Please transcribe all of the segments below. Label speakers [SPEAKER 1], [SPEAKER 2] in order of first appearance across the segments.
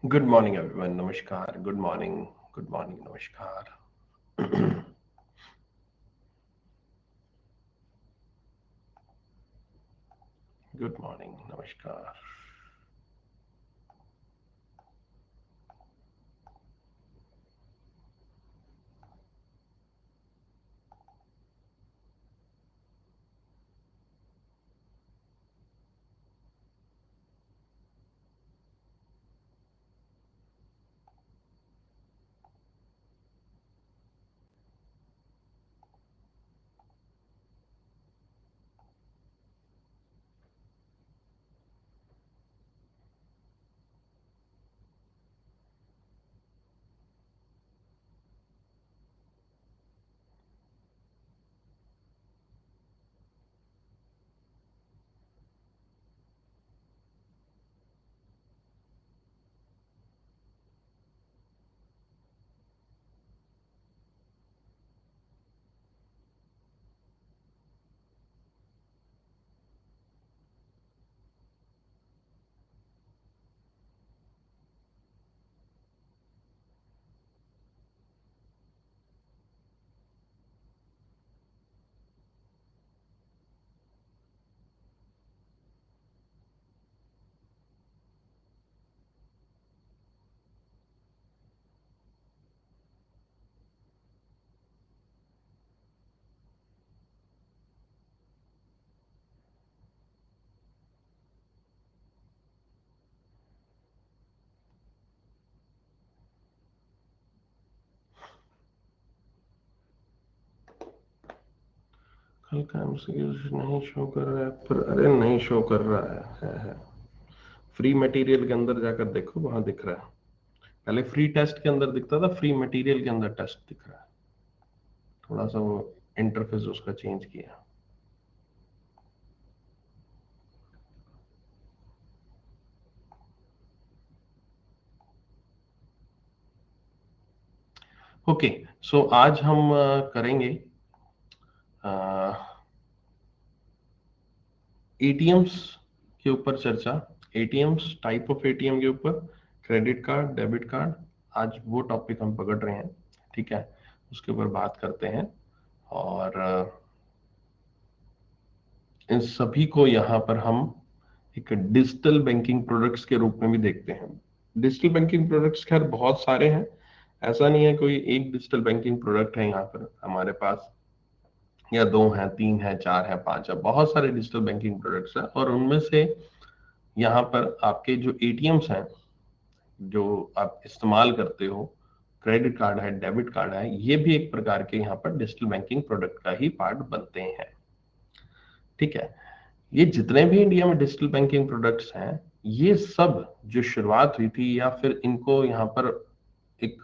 [SPEAKER 1] Good morning everyone, नमस्कार, good morning, good morning, नमस्कार। Good morning, नमस्कार। कल का एमसीक्यू नहीं शो कर रहा है, पर अरे नहीं शो कर रहा है। फ्री मटेरियल के अंदर जाकर देखो, वहां दिख रहा है। पहले फ्री टेस्ट के अंदर दिखता था, फ्री मटेरियल के अंदर टेस्ट दिख रहा है। थोड़ा सा वो इंटरफेस उसका चेंज किया। ओके, सो आज हम करेंगे एटीएम्स के ऊपर चर्चा। एटीएम्स, टाइप ऑफ एटीएम के ऊपर, क्रेडिट कार्ड, डेबिट कार्ड, आज वो टॉपिक हम पकड़ रहे हैं। ठीक है, उसके ऊपर बात करते हैं। और इन सभी को यहाँ पर हम एक डिजिटल बैंकिंग प्रोडक्ट्स के रूप में भी देखते हैं। डिजिटल बैंकिंग प्रोडक्ट्स खैर बहुत सारे हैं, ऐसा नहीं है कोई एक डिजिटल बैंकिंग प्रोडक्ट है यहाँ पर हमारे पास, या दो हैं, तीन है, चार है, पांच है, बहुत सारे डिजिटल बैंकिंग प्रोडक्ट्स हैं। और उनमें से यहाँ पर आपके जो एटीएम्स हैं जो आप इस्तेमाल करते हो, क्रेडिट कार्ड है, डेबिट कार्ड है, ये भी एक प्रकार के यहाँ पर डिजिटल बैंकिंग प्रोडक्ट का ही पार्ट बनते हैं। ठीक है, ये जितने भी इंडिया में डिजिटल बैंकिंग प्रोडक्ट्स हैं, ये सब जो शुरुआत हुई थी या फिर इनको यहाँ पर एक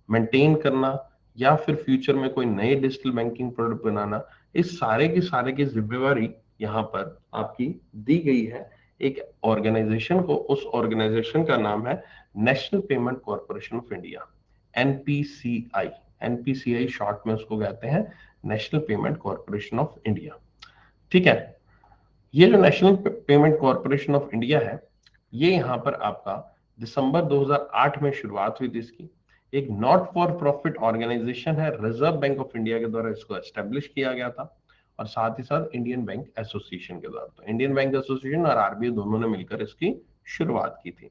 [SPEAKER 1] मेंटेन करना, या फिर फ्यूचर में कोई नए डिजिटल बैंकिंग प्रोडक्ट बनाना, इस सारे की जिम्मेवारी यहाँ पर आपकी दी गई है एक ऑर्गेनाइजेशन को। उस ऑर्गेनाइजेशन का नाम है national payment corporation of India, NPCI. NPCI short में उसको कहते हैं, national payment corporation of India. ठीक है, ये जो national payment corporation of India है, ये यहाँ पर आपका दिसंबर 2008 में शुरुआत हुई थी इसकी। एक नॉट फॉर प्रॉफिट ऑर्गेनाइजेशन है, रिजर्व बैंक ऑफ इंडिया के द्वारा इसको एस्टेब्लिश किया गया था, और साथ ही साथ इंडियन बैंक एसोसिएशन के द्वारा। तो इंडियन बैंक एसोसिएशन और आरबीआई दोनों ने मिलकर इसकी शुरुआत की थी।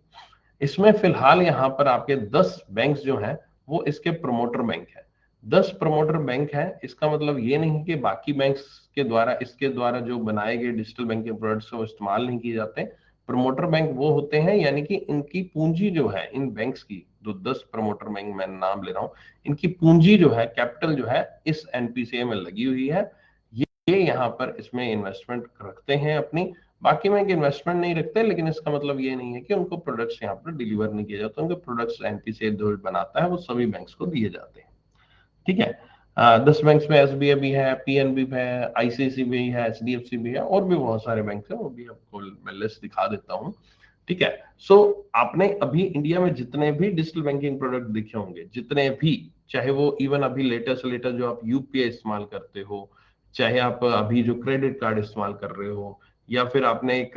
[SPEAKER 1] इसमें फिलहाल यहाँ पर आपके 10 बैंक जो हैं वो इसके प्रमोटर बैंक है। 10 प्रमोटर बैंक है, इसका मतलब ये नहीं कि बाकी बैंक्स के द्वारा, इसके द्वारा जो बनाए गए डिजिटल बैंकिंग प्रोडक्ट्स वो इस्तेमाल नहीं किए जाते। प्रमोटर बैंक वो होते हैं, यानी कि इनकी पूंजी जो है इन बैंक्स की, जो 10 प्रमोटर बैंक मैं नाम ले रहा हूँ, इनकी पूंजी जो है, कैपिटल जो है, इस एनपीसीए में लगी हुई है। ये यहाँ पर इसमें इन्वेस्टमेंट रखते हैं अपनी। बाकी बैंक इन्वेस्टमेंट नहीं रखते, लेकिन इसका मतलब ये नहीं है कि उनको प्रोडक्ट्स यहाँ पर डिलीवर नहीं किए जाते। उनके प्रोडक्ट्स एनपीसीए जो बनाता है वो सभी बैंक्स को दिए जाते हैं। ठीक है, 10 बैंक्स में एसबीआई भी है, पीएनबी भी है, आईसीआईसी भी है, एचडीएफसी भी है, और भी बहुत सारे बैंक हैं, वो भी आपको मैं लिस्ट दिखा देता हूँ। ठीक है, सो आपने अभी इंडिया में जितने भी डिजिटल बैंकिंग प्रोडक्ट देखे होंगे, जितने भी, चाहे वो इवन अभी लेटेस्ट लेटेस्ट जो आप यूपीआई इस्तेमाल करते हो, चाहे आप अभी जो क्रेडिट कार्ड इस्तेमाल कर रहे हो, या फिर आपने एक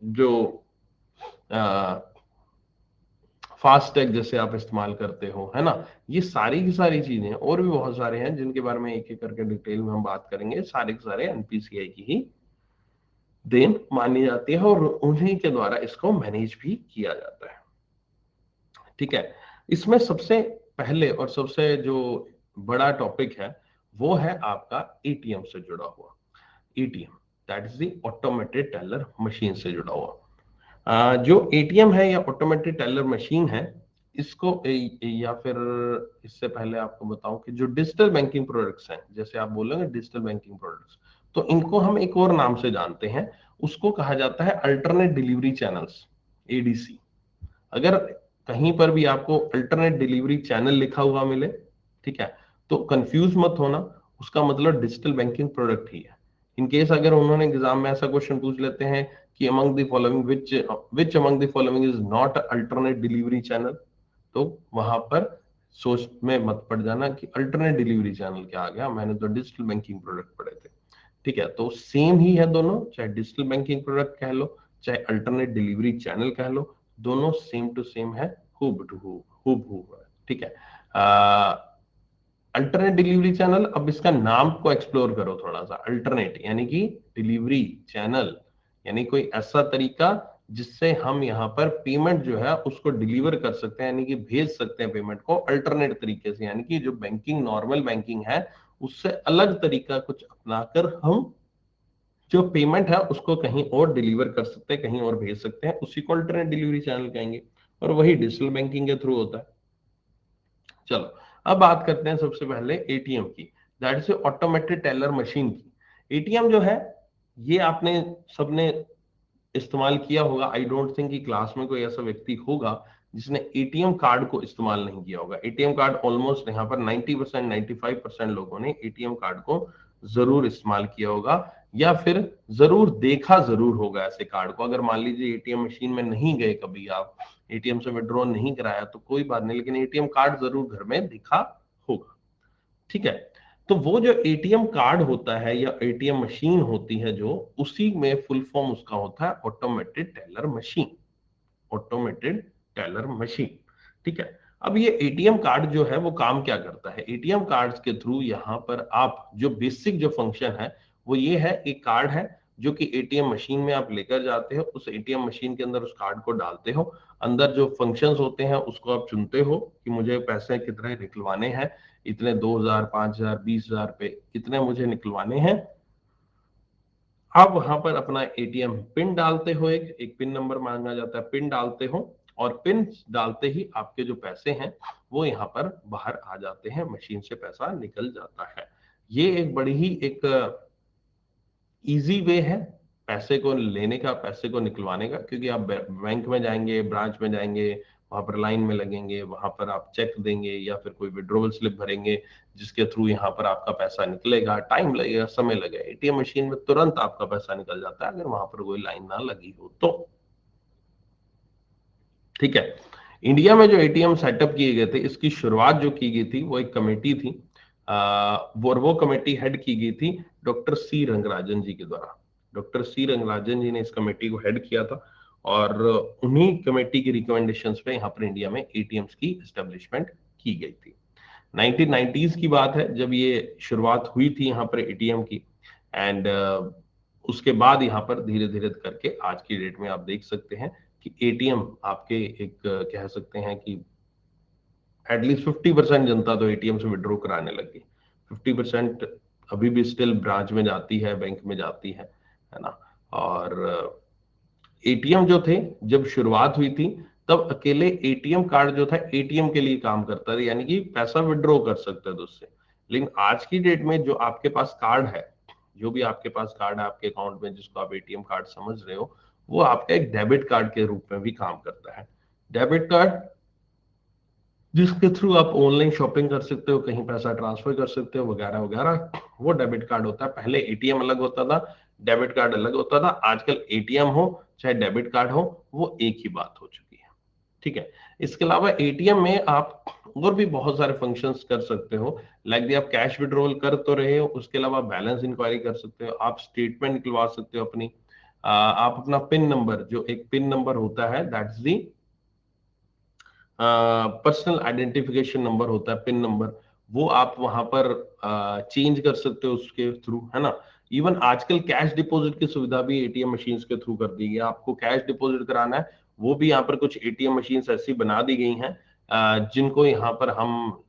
[SPEAKER 1] जो फास्टैग जैसे आप इस्तेमाल करते हो, है ना। ये सारी की सारी चीजें और भी बहुत सारे हैं जिनके बारे में एक एक करके डिटेल में हम बात करेंगे। सारे के सारे एनपीसीआई की ही देन मानी जाती है और उन्हीं के द्वारा इसको मैनेज भी किया जाता है। ठीक है, इसमें सबसे पहले और सबसे जो बड़ा टॉपिक है वो है आपका एटीएम से जुड़ा हुआ। ATM that is the automated teller machine से जुड़ा हुआ। जो एटीएम है या ऑटोमेटेड टेलर मशीन है, इसको या फिर इससे पहले आपको बताऊं कि जो डिजिटल बैंकिंग प्रोडक्ट्स हैं, जैसे आप बोलेंगे डिजिटल बैंकिंग प्रोडक्ट्स, तो इनको हम एक और नाम से जानते हैं। उसको कहा जाता है अल्टरनेट डिलीवरी चैनल्स, एडीसी। अगर कहीं पर भी आपको अल्टरनेट डिलीवरी चैनल लिखा हुआ मिले, ठीक है, तो कंफ्यूज मत होना, उसका मतलब डिजिटल बैंकिंग प्रोडक्ट ही है। इन केस अगर उन्होंने एग्जाम में ऐसा क्वेश्चन पूछ लेते हैं कि among the following which among the following is not alternate delivery channel, तो वहां पर सोच में मत पड़ जाना कि अल्टरनेट डिलीवरी चैनल क्या आ गया, मैंने तो डिजिटल बैंकिंग प्रोडक्ट पढ़े थे। ठीक है, तो सेम ही है दोनों, चाहे डिजिटल बैंकिंग प्रोडक्ट कह लो चाहे अल्टरनेट डिलीवरी चैनल कह लो, दोनों सेम टू सेम है, हूबहू है। ठीक है, अल्टरनेट डिलीवरी चैनल, अब इसका नाम को एक्सप्लोर करो थोड़ा सा। अल्टरनेट यानी कि डिलीवरी चैनल, यानी कोई ऐसा तरीका जिससे हम यहाँ पर पेमेंट जो है उसको डिलीवर कर सकते हैं, यानी कि भेज सकते हैं पेमेंट को अल्टरनेट तरीके से, यानी कि जो बैंकिंग नॉर्मल बैंकिंग है उससे अलग तरीका कुछ अपनाकर हम जो पेमेंट है उसको कहीं और डिलीवर कर सकते हैं, कहीं और भेज सकते हैं, उसी को अल्टरनेट डिलीवरी चैनल कहेंगे। और वही डिजिटल बैंकिंग के थ्रू होता है। चलो, अब बात करते हैं सबसे पहले एटीएम की, that is automated teller machine की। एटीएम जो है ये आपने सबने इस्तेमाल किया होगा। आई डोंट थिंक कि क्लास में कोई ऐसा व्यक्ति होगा जिसने एटीएम कार्ड को इस्तेमाल नहीं किया होगा। एटीएम कार्ड ऑलमोस्ट यहाँ पर 90% 95% लोगों ने एटीएम कार्ड को जरूर इस्तेमाल किया होगा, या फिर जरूर देखा जरूर होगा ऐसे कार्ड को। अगर मान लीजिए एटीएम मशीन में नहीं गए कभी, आप एटीएम से विड्रॉ नहीं कराया तो कोई बात नहीं, लेकिन एटीएम कार्ड जरूर घर में दिखा होगा। ठीक है, तो वो जो एटीएम कार्ड होता है या एटीएम मशीन होती है जो, उसी में फुल फॉर्म उसका होता है automated teller machine. Automated teller machine. ठीक है, अब ये एटीएम कार्ड जो है वो काम क्या करता है? एटीएम कार्ड्स के थ्रू यहाँ पर आप जो बेसिक जो फंक्शन है वो ये है, एक कार्ड है जो कि एटीएम मशीन में आप लेकर जाते हो, उस एटीएम मशीन के अंदर उस कार्ड को डालते हो, अंदर जो फंक्शंस होते हैं उसको आप चुनते हो कि मुझे पैसे कितने निकलवाने हैं, इतने 2000 5000 20000 पे कितने मुझे निकलवाने हैं। आप वहां पर अपना एटीएम पिन डालते हो, एक एक पिन नंबर मांगा जाता है, पिन डालते हो, और पिन डालते ही आपके जो पैसे हैं वो यहाँ पर बाहर आ जाते हैं, मशीन से पैसा निकल जाता है। ये एक बड़ी ही एक इजी वे है पैसे को लेने का, पैसे को निकलवाने का, क्योंकि आप बैंक में जाएंगे, ब्रांच में जाएंगे, वहां पर लाइन में लगेंगे, वहां पर आप चेक देंगे या फिर कोई विड्रॉवल स्लिप भरेंगे जिसके थ्रू यहाँ पर आपका पैसा निकलेगा, टाइम लगेगा, समय लगेगा। एटीएम मशीन में तुरंत आपका पैसा निकल जाता है अगर वहां पर कोई लाइन ना लगी हो तो। ठीक है, इंडिया में जो एटीएम सेटअप किए गए थे, इसकी शुरुआत जो की गई थी वो एक कमेटी थी, वो कमेटी हेड की गई थी डॉक्टर सी रंगराजन जी के द्वारा। डॉक्टर सी रंगराजन जी ने इस कमेटी को हेड किया था, और उन्हीं कमेटी की रिकमेंडेशंस पे यहाँ पर इंडिया में एटीएम्स की एस्टेब्लिशमेंट की गई थी। 1990s की बात है जब ये शुरुआत हुई थी यहाँ पर एटीएम की। एंड उसके बाद यहाँ पर धीरे धीरे करके आज की डेट में आप देख सकते हैं कि एटीएम आपके एक कह सकते हैं कि एटलीस्ट 50% जनता तो एटीएम से विड्रॉ कराने लगी। 50% अभी भी स्टिल ब्रांच में जाती है, बैंक में जाती है ना। और एटीएम जो थे जब शुरुआत हुई थी तब अकेले एटीएम कार्ड जो था एटीएम के लिए काम करता था, यानी कि पैसा विड्रॉ कर सकते थे उससे। लेकिन आज की डेट में जो आपके पास कार्ड है, जो भी आपके पास कार्ड है आपके अकाउंट में जिसको आप एटीएम कार्ड समझ रहे हो, वो आपका एक डेबिट कार्ड के रूप में भी काम करता है। डेबिट कार्ड जिसके थ्रू आप ऑनलाइन शॉपिंग कर सकते हो, कहीं पैसा ट्रांसफर कर सकते हो, वगैरह वगैरह, वो डेबिट कार्ड होता है। पहले एटीएम अलग होता था, डेबिट कार्ड अलग होता था। आजकल एटीएम हो चाहे डेबिट कार्ड हो, वो एक ही बात हो चुकी है। ठीक है, इसके अलावा एटीएम में आप और भी बहुत सारे फंक्शंस कर सकते हो। लाइक आप कैश विड्रॉल कर तो रहे हो, उसके अलावा बैलेंस इंक्वायरी कर सकते हो, आप स्टेटमेंट निकलवा सकते हो अपनी, आप अपना पिन नंबर, जो एक पिन नंबर होता है that's the personal identification number होता है, पिन नंबर, वो आप वहां पर चेंज कर सकते हो उसके थ्रू, है ना। इवन आजकल कैश डिपॉजिट की सुविधा भी एटीएम मशीन के थ्रू कर दी गई है। आपको कैश डिपॉजिट कराना है, वो भी यहाँ पर कुछ एटीएम मशीन ऐसी बना दी गई हैं जिनको यहाँ पर हम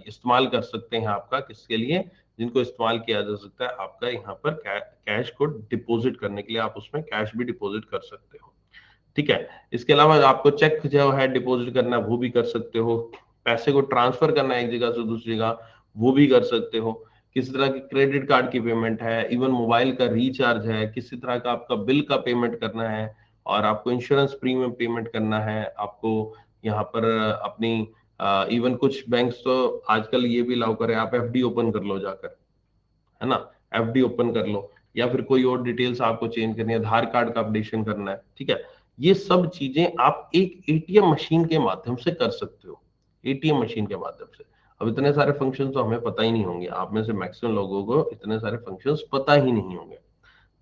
[SPEAKER 1] इस्तेमाल कर सकते हैं। आपका किसके लिए, जिनको इस्तेमाल किया जा सकता है आपका यहाँ पर कैश को डिपॉजिट करने के लिए, आप उसमें कैश भी डिपॉजिट कर सकते हो। ठीक है। इसके अलावा आपको चेक जो है डिपॉजिट करना है वो भी कर सकते हो। पैसे को ट्रांसफर करना है एक जगह से दूसरी जगह, वो भी कर सकते हो। किसी तरह की क्रेडिट कार्ड की पेमेंट है, इवन मोबाइल का रिचार्ज है, किसी तरह का आपका बिल का पेमेंट करना है, और आपको इंश्योरेंस प्रीमियम पेमेंट करना है, आपको यहाँ पर अपनी इवन कुछ बैंक्स तो आजकल ये भी अलाउ करे, आप एफडी ओपन कर लो जाकर, है ना। एफडी ओपन कर लो, या फिर कोई और डिटेल्स आपको चेंज करनी है, आधार कार्ड का अपडेशन करना है, ठीक है। ये सब चीजें आप एक एटीएम मशीन के माध्यम से कर सकते हो, एटीएम मशीन के माध्यम से। अब इतने सारे फंक्शंस तो हमें पता ही नहीं होंगे, आप में से मैक्सिमम लोगों को इतने सारे फंक्शंस पता ही नहीं होंगे,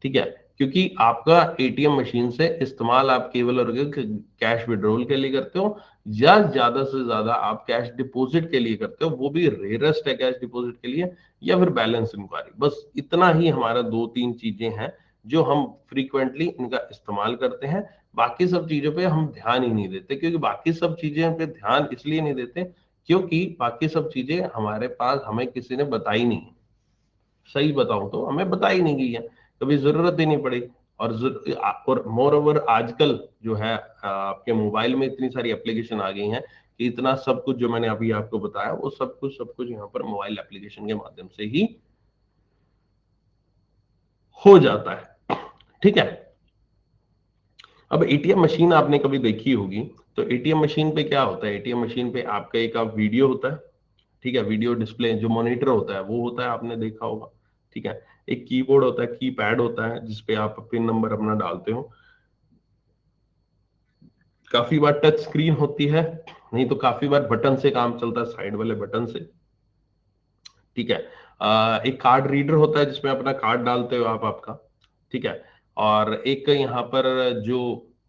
[SPEAKER 1] ठीक है। क्योंकि आपका एटीएम मशीन से इस्तेमाल आप केवल और कैश विड्रॉल के लिए करते हो, या ज्यादा से ज्यादा आप कैश डिपॉजिट के लिए करते हो, वो भी रेयरेस्ट है कैश डिपॉजिट के लिए, या फिर बैलेंस इंक्वायरी। बस इतना ही हमारा दो तीन चीजें हैं जो हम फ्रीक्वेंटली इनका इस्तेमाल करते हैं। बाकी सब चीजों पे हम ध्यान ही नहीं देते, क्योंकि बाकी सब चीजें पे ध्यान इसलिए नहीं देते क्योंकि बाकी सब चीजें हमारे पास हमें किसी ने बताई नहीं है। सही बताऊं तो हमें बताई नहीं गई है, कभी जरूरत ही नहीं पड़ी। और मोर ओवर आजकल जो है आपके मोबाइल में इतनी सारी एप्लीकेशन आ गई हैं कि इतना सब कुछ जो मैंने अभी आपको बताया वो सब कुछ यहाँ पर मोबाइल एप्लीकेशन के माध्यम से ही हो जाता है, ठीक है। अब एटीएम मशीन आपने कभी देखी होगी, तो एटीएम मशीन पे क्या होता है, एटीएम मशीन पे आपका एक वीडियो होता है, ठीक है। वीडियो डिस्प्ले जो मॉनिटर होता है वो होता है, आपने देखा होगा, ठीक है। एक कीबोर्ड होता है, कीपैड होता है, जिसपे आप पिन नंबर अपना डालते हो। काफी बार टच स्क्रीन होती है, नहीं तो काफी बार बटन से काम चलता है, साइड वाले बटन से, ठीक है। एक कार्ड रीडर होता है जिसमें अपना कार्ड डालते हो आप आपका, ठीक है। और एक यहाँ पर जो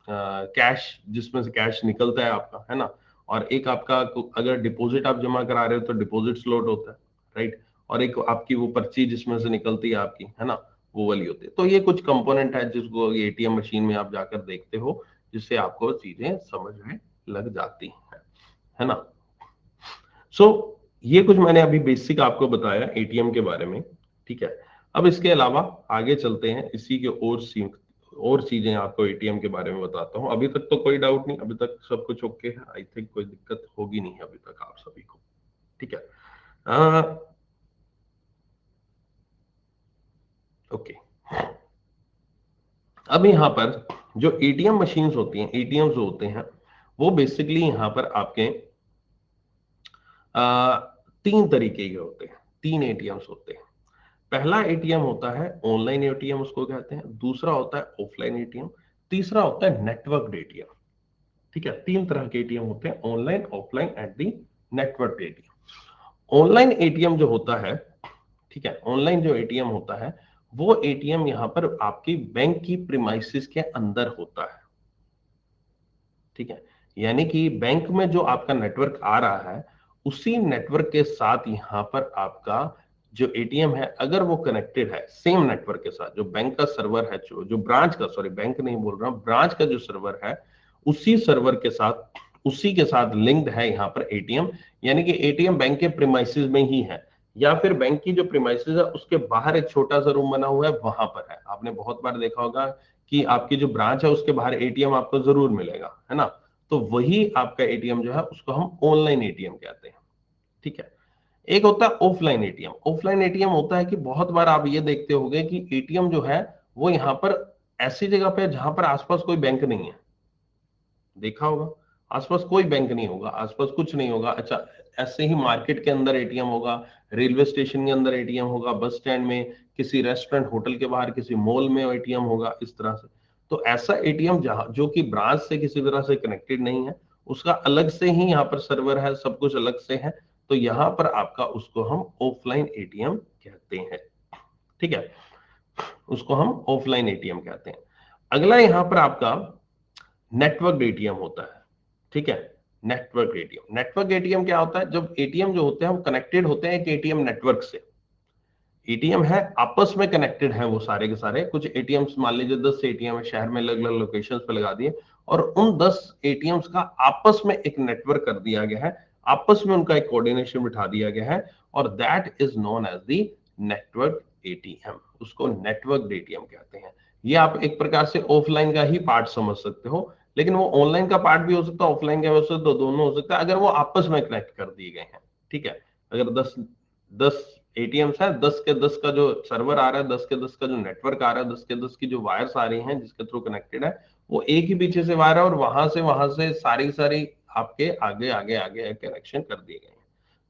[SPEAKER 1] कैश, जिसमें से कैश निकलता है आपका, है ना। और एक आपका अगर डिपॉजिट आप जमा करा रहे हो तो डिपॉजिट स्लॉट होता है, राइट। और एक आपकी वो पर्ची जिसमें से निकलती है आपकी, है ना, वो वाली होती है। तो ये कुछ कंपोनेंट है जिसको एटीएम मशीन में आप जाकर देखते हो, जिससे आपको चीजें समझ में लग जाती है ना। सो ये कुछ मैंने अभी बेसिक आपको बताया एटीएम के बारे में, ठीक है। अब इसके अलावा आगे चलते हैं, इसी के और चीजें आपको एटीएम के बारे में बताता हूँ। अभी तक तो कोई डाउट नहीं, अभी तक सब कुछ ओके है, आई थिंक कोई दिक्कत होगी नहीं अभी तक आप सभी को, ठीक है। ओके। अब यहाँ पर जो एटीएम मशीन्स होती हैं, एटीएम जो होते हैं, वो बेसिकली यहाँ पर आपके तीन तरीके के होते हैं, तीन एटीएम्स होते हैं। पहला एटीएम होता है ऑनलाइन एटीएम, उसको कहते हैं। दूसरा होता है ऑफलाइन एटीएम। तीसरा होता है नेटवर्क एटीएम, ठीक है। तीन तरह के एटीएम होते हैं, online, offline and the network ATM. Online ATM जो होता है, ठीक है, ऑनलाइन जो एटीएम होता है, वो एटीएम यहां पर आपकी बैंक की प्रीमाइसिस के अंदर होता है, ठीक है। यानी कि बैंक में जो आपका नेटवर्क आ रहा है, उसी नेटवर्क के साथ यहां पर आपका जो एटीएम है, अगर वो कनेक्टेड है सेम नेटवर्क के साथ, जो बैंक का सर्वर है, जो ब्रांच का, सॉरी बैंक नहीं बोल रहा हूं, ब्रांच का जो सर्वर है, उसी सर्वर के साथ, उसी के साथ लिंक्ड है यहाँ पर एटीएम। यानी कि एटीएम बैंक के प्रीमाइसेस में ही है, या फिर बैंक की जो प्रीमाइसेस है उसके बाहर एक छोटा सा रूम बना हुआ है, वहां पर है। आपने बहुत बार देखा होगा कि आपकी जो ब्रांच है उसके बाहर एटीएम आपको जरूर मिलेगा, है ना। तो वही आपका एटीएम जो है उसको हम ऑनलाइन एटीएम कहते हैं, ठीक है। एक होता है ऑफलाइन एटीएम। ऑफलाइन एटीएम होता है कि बहुत बार आप ये देखते होंगे कि एटीएम जो है वो यहाँ पर ऐसी जगह पे है जहां पर आसपास कोई बैंक नहीं है, देखा होगा। आसपास कोई बैंक नहीं होगा, आसपास कुछ नहीं होगा, अच्छा। ऐसे ही मार्केट के अंदर एटीएम होगा, रेलवे स्टेशन के अंदर एटीएम होगा, बस स्टैंड में, किसी रेस्टोरेंट होटल के बाहर, किसी मॉल में एटीएम होगा, इस तरह से। तो ऐसा एटीएम जहां जो कि ब्रांच से किसी तरह से कनेक्टेड नहीं है, उसका अलग से ही यहाँ पर सर्वर है, सब कुछ अलग से है, तो यहाँ पर आपका उसको हम ऑफलाइन एटीएम कहते हैं, ठीक है। उसको हम ऑफलाइन एटीएम कहते हैं। अगला यहाँ पर आपका नेटवर्क एटीएम होता है, ठीक है। Network ATM. नेटवर्क एटीएम क्या होता है? जब एटीएम जो होते हैं वो कनेक्टेड होते हैं एक एटीएम नेटवर्क से। एटीएम है आपस में कनेक्टेड है वो सारे के सारे। कुछ एटीएम्स मान लीजिए 10 एटीएम है शहर में, अलग अलग लोकेशंस पे लगा दिए, और उन 10 एटीएम्स का आपस में एक नेटवर्क कर दिया गया है, आपस में उनका एक कोऑर्डिनेशन बिठा दिया गया है, और that is known as the network ATM. उसको नेटवर्क एटीएम कहते हैं। ये आप एक प्रकार से ऑफलाइन का ही पार्ट समझ सकते हो, लेकिन वो ऑनलाइन का पार्ट भी हो सकता है, ऑफलाइन का भी हो सकता है, दोनों हो सकता है अगर वो आपस में कनेक्ट कर दिए गए हैं। ठीक है, अगर 10 एटीएम्स है, 10 के 10 का जो सर्वर आ रहा है, 10 के 10 का जो नेटवर्क आ रहा है, 10 के 10 की जो वायर्स आ रही हैं जिसके थ्रू कनेक्टेड है, वो एक ही पीछे से वायर है, और वहां से सारी सारी आपके आगे आगे आगे कनेक्शन कर दिए गए हैं।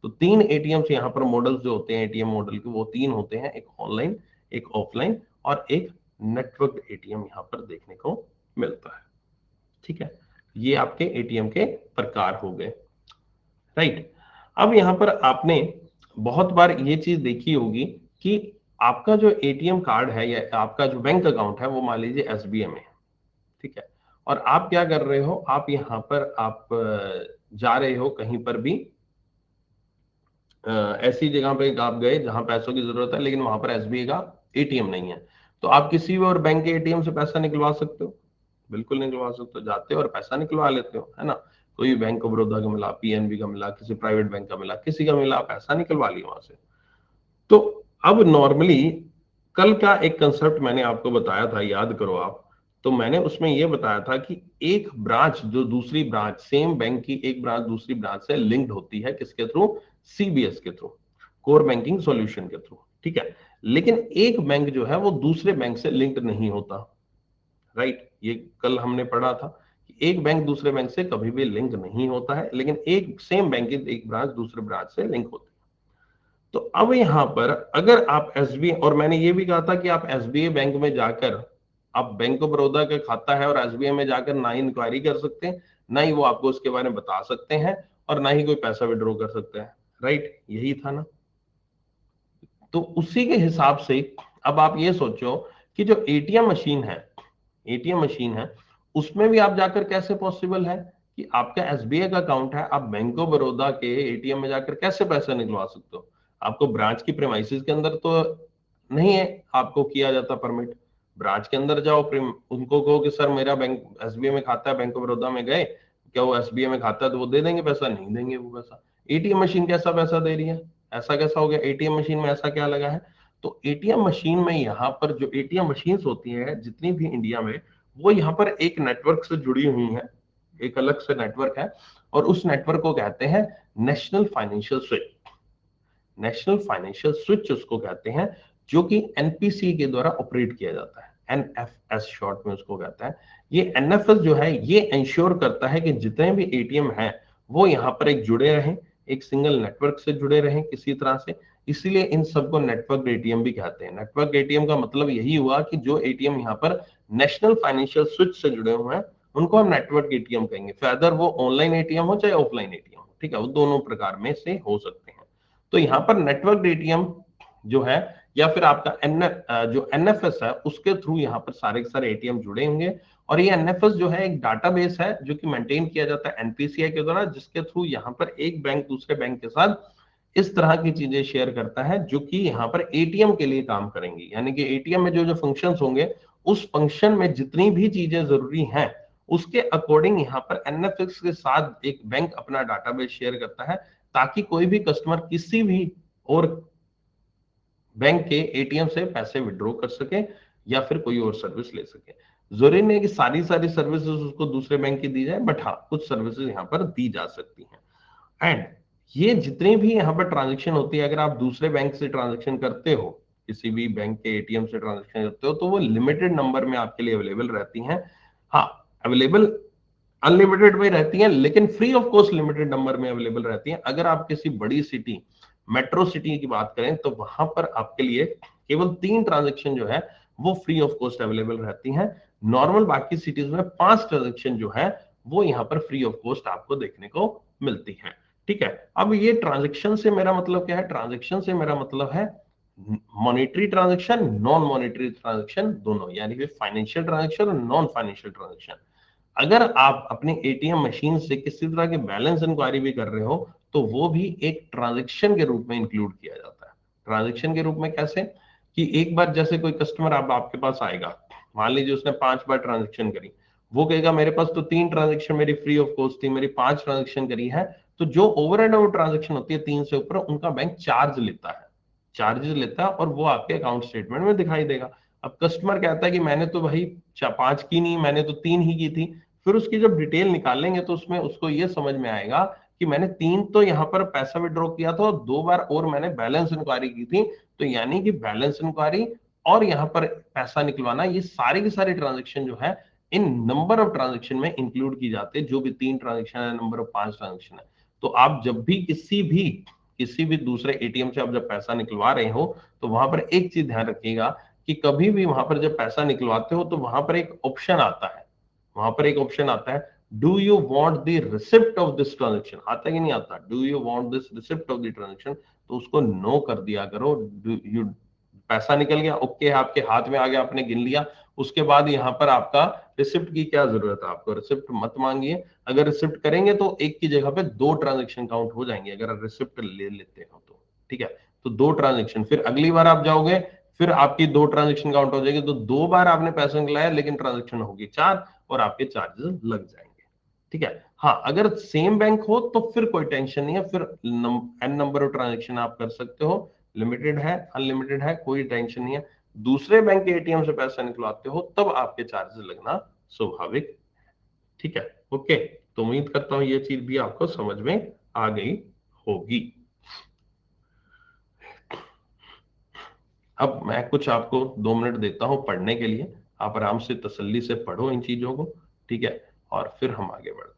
[SPEAKER 1] तो 3 एटीएम्स यहाँ पर मॉडल्स जो होते हैं एटीएम मॉडल के, वो 3 होते हैं, एक ऑनलाइन, एक ऑफलाइन, और एक नेटवर्क एटीएम यहाँ पर देखने को मिलता है। ठीक है, ये आपके एटीएम के प्रकार हो गए। राइट, अब यहां पर आपने बहुत बार ये चीज देखी होगी कि आपका जो एटीएम कार्ड है या आपका जो बैंक अकाउंट है वो मान लीजिए एसबीआई में है। ठीक है, और आप क्या कर रहे हो, आप यहाँ पर आप जा रहे हो कहीं पर भी, ऐसी जगह पे आप गए जहां पैसों की जरूरत है, लेकिन वहां पर एसबीआई का एटीएम नहीं है, तो आप किसी भी और बैंक के एटीएम से पैसा निकलवा सकते हो? बिल्कुल निकलवा सकते हो, जाते हो और पैसा निकलवा लेते हो, है ना। कोई बैंक ऑफ बड़ौदा का मिला, पीएनबी का मिला, किसी प्राइवेट बैंक का मिला, किसी का मिला, पैसा निकलवा लिया वहां से। तो अब नॉर्मली कल का एक कंसेप्ट मैंने आपको बताया था, याद करो आप, तो मैंने उसमें यह बताया था कि एक ब्रांच जो दूसरी ब्रांच, सेम बैंक की एक ब्रांच दूसरी ब्रांच से लिंक्ड होती है, किसके थ्रू? सीबीएस के थ्रू, कोर बैंकिंग सॉल्यूशन के थ्रू। ठीक है, लेकिन एक बैंक जो है वो दूसरे बैंक से लिंक्ड नहीं होता। राइट, ये कल हमने पढ़ा था कि एक बैंक दूसरे बैंक से कभी भी लिंक नहीं होता है, लेकिन एक सेम बैंक की एक ब्रांच दूसरे ब्रांच से लिंक होती है। तो अब यहां पर अगर आप एसबीआई, और मैंने ये भी कहा था कि आप एसबीआई बैंक में जाकर, आप बैंक ऑफ बड़ौदा का खाता है और एसबीआई में जाकर ना ही इंक्वायरी कर सकते हैं, ना ही वो आपको उसके बारे में बता सकते हैं, और ना ही कोई पैसा विड्रॉ कर सकते हैं। राइट, यही था ना। तो उसी के हिसाब से अब आप ये सोचो कि जो एटीएम मशीन है, एटीएम मशीन है, उसमें भी आप जाकर कैसे पॉसिबल है कि आपका एसबीआई का अकाउंट है, आप बैंक ऑफ बड़ौदा के एटीएम में जाकर कैसे पैसा निकलवा सकते हो? आपको ब्रांच की प्रेमाइसिस के अंदर तो नहीं है, आपको किया जाता परमिट। ब्रांच के अंदर जाओ, उनको कहो कि सर मेरा बैंक एसबीआई में खाता है, बैंक ऑफ बड़ौदा में गए, क्या वो एसबीआई में खाता है? तो वो दे देंगे पैसा? नहीं देंगे वो पैसा। एटीएम मशीन कैसा पैसा दे रही है? ऐसा कैसा हो गया? एटीएम मशीन में ऐसा क्या लगा है? तो एटीएम मशीन में यहाँ पर जो एटीएम मशीन्स होती हैं जितनी भी इंडिया में, वो यहाँ पर एक नेटवर्क से जुड़ी हुई है, एक अलग से नेटवर्क है, और उस नेटवर्क को कहते हैं national financial switch. National financial switch उसको कहते हैं, जो कि एनपीसी के द्वारा ऑपरेट किया जाता है, एनएफएस शॉर्ट में उसको कहता है। ये एनएफएस जो है ये इंश्योर करता है कि जितने भी एटीएम हैं वो यहाँ पर एक जुड़े रहें, एक सिंगल नेटवर्क से जुड़े रहें किसी तरह से। इसीलिए इन सबको नेटवर्क एटीएम भी कहते हैं। नेटवर्क एटीएम का मतलब यही हुआ कि जो एटीएम यहाँ पर नेशनल फाइनेंशियल स्विच से जुड़े हुए हैं उनको हम नेटवर्क एटीएम कहेंगे, फिर वो ऑनलाइन एटीएम हो चाहे ऑफलाइन एटीएम हो। ठीक है, वो दोनों प्रकार में से हो सकते हैं। तो यहाँ पर नेटवर्क एटीएम जो है, या फिर आपका जो एनएफएस है उसके थ्रू यहाँ पर सारे के सारे एटीएम जुड़े होंगे। और ये एनएफएस जो है एक डाटाबेस है जो कि मेंटेन किया जाता है एनपीसीआई के द्वारा, जिसके थ्रू यहाँ पर एक बैंक दूसरे बैंक के साथ इस तरह की चीजें शेयर करता है जो कि यहाँ पर एटीएम के लिए काम करेंगी। यानी कि एटीएम में जो जो फंक्शंस होंगे उस फंक्शन में जितनी भी चीजें जरूरी हैं उसके अकॉर्डिंग यहाँ पर एनएफएस के साथ एक बैंक अपना डाटाबेस शेयर करता है, ताकि कोई भी कस्टमर किसी भी और बैंक के एटीएम से पैसे विड्रॉ कर सके या फिर कोई और सर्विस ले सके। जरूरी नहीं कि सारी सारी सर्विसेज उसको दूसरे बैंक की दी जाए, बट हाँ कुछ सर्विसेज यहाँ पर दी जा सकती हैं। एंड ये जितने भी यहाँ पर ट्रांजेक्शन होती है, अगर आप दूसरे बैंक से ट्रांजेक्शन करते हो, किसी भी बैंक के एटीएम से ट्रांजेक्शन करते हो, तो वो लिमिटेड नंबर में आपके लिए अवेलेबल रहती हैं। हाँ, अवेलेबल अनलिमिटेड में रहती हैं, लेकिन free of cost limited number में अवेलेबल रहती हैं। अगर आप किसी बड़ी सिटी, मेट्रो सिटी की बात करें, तो वहां पर आपके लिए केवल 3 ट्रांजेक्शन जो है वो फ्री ऑफ कॉस्ट अवेलेबल रहती हैं। नॉर्मल बाकी सिटीज में 5 ट्रांजेक्शन जो है वो यहाँ पर फ्री ऑफ कॉस्ट आपको देखने को मिलती है। ठीक है, अब ये ट्रांजेक्शन से मेरा मतलब क्या है? ट्रांजेक्शन से मेरा मतलब है monetary transaction, non monetary transaction दोनों, यानी कि फाइनेंशियल ट्रांजेक्शन और नॉन फाइनेंशियल ट्रांजेक्शन। अगर आप अपने एटीएम मशीन से किसी तरह की बैलेंस इंक्वायरी भी कर रहे हो तो वो भी एक ट्रांजेक्शन के रूप में इंक्लूड किया जाता है। ट्रांजेक्शन के रूप में कैसे, कि एक बार जैसे कोई कस्टमर अब आपके पास आएगा, मान लीजिए उसने 5 बार ट्रांजेक्शन करी, वो कहेगा मेरे पास तो 3 ट्रांजेक्शन मेरी फ्री ऑफ कॉस्ट थी, मेरी 5 ट्रांजेक्शन करी है, तो जो ओवर एंड ओवर ट्रांजेक्शन होती है 3 से ऊपर, उनका बैंक चार्ज लेता है, चार्जेस लेता है, और वो आपके अकाउंट स्टेटमेंट में दिखाई देगा। अब कस्टमर कहता है कि मैंने तो भाई 5 की नहीं, मैंने तो 3 ही की थी, फिर उसकी जब डिटेल निकालेंगे तो उसमें उसको ये समझ में आएगा कि मैंने 3 तो यहाँ पर पैसा विड्रॉ किया था और 2 बार और मैंने बैलेंस इंक्वायरी की थी, तो यानी कि बैलेंस इंक्वायरी और यहाँ पर पैसा निकलवाना, ये सारे के सारे ट्रांजेक्शन जो है इन नंबर ऑफ ट्रांजेक्शन में इंक्लूड की जाते हैं, जो भी 3 ट्रांजेक्शन है, नंबर ऑफ 5 ट्रांजेक्शन है। तो आप जब भी किसी भी दूसरे एटीएम से आप जब पैसा निकलवा रहे हो, तो वहां पर एक चीज ध्यान रखिएगा कि कभी भी वहां पर जब पैसा निकलवाते हो तो वहां पर एक ऑप्शन आता है, वहां पर एक ऑप्शन आता है, do you want the receipt of this transaction, आता है कि नहीं आता, do you want this receipt of the transaction, तो उसको नो कर दिया करो। डू यू, पैसा निकल गया, ओके, आपके हाथ में आ गया, आपने गिन लिया, उसके बाद यहाँ पर आपका रिसिप्ट की क्या जरूरत है, आपको रिसिप्ट मत मांगिए। अगर रिसिप्ट करेंगे तो एक की जगह पे 2 ट्रांजेक्शन काउंट हो जाएंगे, अगर आप रिसिप्ट ले लेते हो तो, ठीक है। तो 2 ट्रांजेक्शन, फिर अगली बार आप जाओगे, फिर आपकी 2 ट्रांजेक्शन काउंट हो जाएगी, तो 2 बार आपने पैसा निकलाया, लेकिन ट्रांजेक्शन होगी 4, और आपके चार्जेस लग जाएंगे, ठीक है। हाँ, अगर सेम बैंक हो तो फिर कोई टेंशन नहीं है, फिर एन नंबर ऑफ ट्रांजेक्शन आप कर सकते हो, लिमिटेड है, अनलिमिटेड है, कोई टेंशन नहीं है। दूसरे बैंक के एटीएम से पैसा निकलवाते हो तब आपके चार्जेस लगना स्वाभाविक, ठीक है। ओके, तो उम्मीद करता हूं ये चीज भी आपको समझ में आ गई होगी। अब मैं कुछ आपको 2 मिनट देता हूं पढ़ने के लिए, आप आराम से तसल्ली से पढ़ो इन चीजों को, ठीक है, और फिर हम आगे बढ़ते हैं।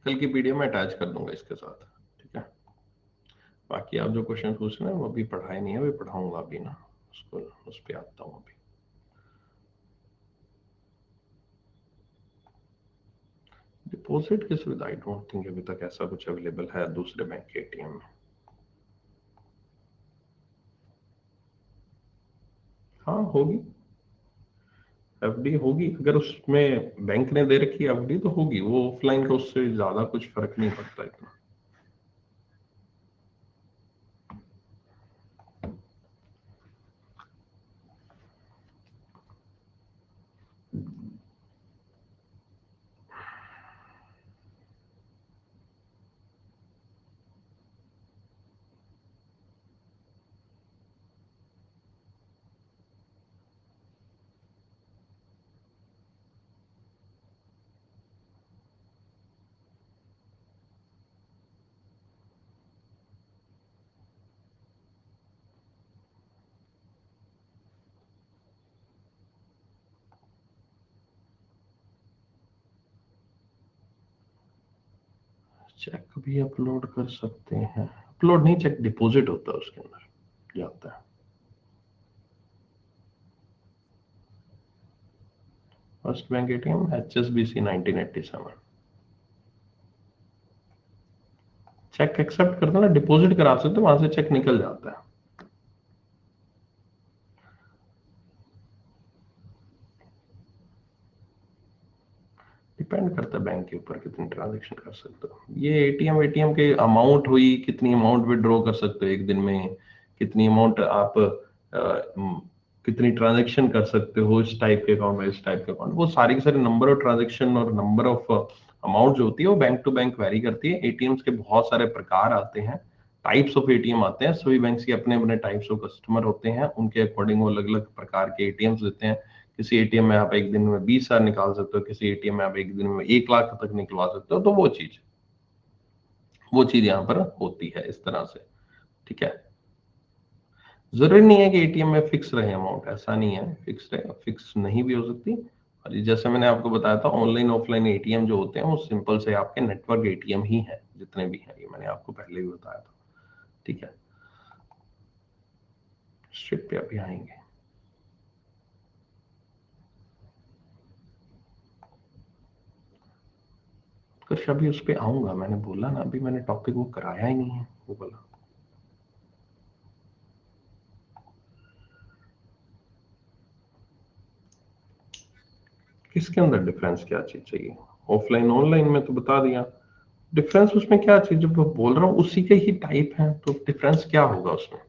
[SPEAKER 1] कल की पीडीएफ में अटैच कर दूंगा इसके साथ, ठीक है। बाकी आप जो क्वेश्चन पूछ रहे हैं वो अभी पढ़ाए नहीं है, अभी पढ़ाऊंगा अभी ना उसको, उस पर आता हूँ अभी। डिपॉजिट की सुविधा आई डोंट थिंक अभी तक ऐसा कुछ अवेलेबल है दूसरे बैंक के एटीएम में। हाँ होगी, एफडी होगी, अगर उसमें बैंक ने दे रखी एफडी तो होगी, वो ऑफलाइन का उससे ज्यादा कुछ फर्क नहीं पड़ता इतना। चेक भी अपलोड कर सकते हैं, अपलोड नहीं, चेक डिपॉजिट होता है उसके अंदर, ये आता है। First bank ATM HSBC 1987। Check accept करते ना, डिपॉजिट करा सकते, वहां से चेक निकल जाता है। डिपेंड करता है बैंक के ऊपर कितनी ट्रांजेक्शन कर सकते हो। ये एटीएम एटीएम के अमाउंट हुई, कितनी अमाउंट विड्रॉ कर सकते हो एक दिन में, कितनी अमाउंट आप कितनी ट्रांजेक्शन कर सकते हो इस टाइप के अकाउंट में, इस टाइप के अकाउंट, वो सारी के सारी नंबर ऑफ ट्रांजेक्शन और नंबर ऑफ अमाउंट जो होती है वो बैंक टू बैंक वेरी करती है। एटीएम्स के बहुत सारे प्रकार आते हैं, टाइप्स ऑफ एटीएम आते हैं, सभी बैंक्स के अपने अपने टाइप्स ऑफ कस्टमर होते हैं, उनके अकॉर्डिंग वो अलग अलग प्रकार के एटीएम्स देते हैं। किसी एटीएम में आप एक दिन में 20,000 निकाल सकते हो, किसी एटीएम में आप एक दिन में 1 लाख तक निकलवा सकते हो, तो वो चीज यहाँ पर होती है इस तरह से, ठीक है। जरूरी नहीं है कि एटीएम में फिक्स रहे अमाउंट, ऐसा नहीं है, फिक्स रहे, फिक्स नहीं भी हो सकती। और जैसे मैंने आपको बताया था, ऑनलाइन ऑफलाइन एटीएम जो होते हैं वो सिंपल से आपके नेटवर्क एटीएम ही है, जितने भी हैं, ये मैंने आपको पहले भी बताया था, ठीक है। स्ट्रिप पे अभी आएंगे, कुछ अभी उस पर आऊंगा, मैंने बोला ना, अभी मैंने टॉपिक वो कराया ही नहीं है, वो बोला। किसके अंदर डिफरेंस क्या चीज चाहिए, ऑफलाइन ऑनलाइन में तो बता दिया। डिफरेंस उसमें क्या चीज, जब मैं बोल रहा हूँ उसी के ही टाइप है, तो डिफरेंस क्या होगा उसमें।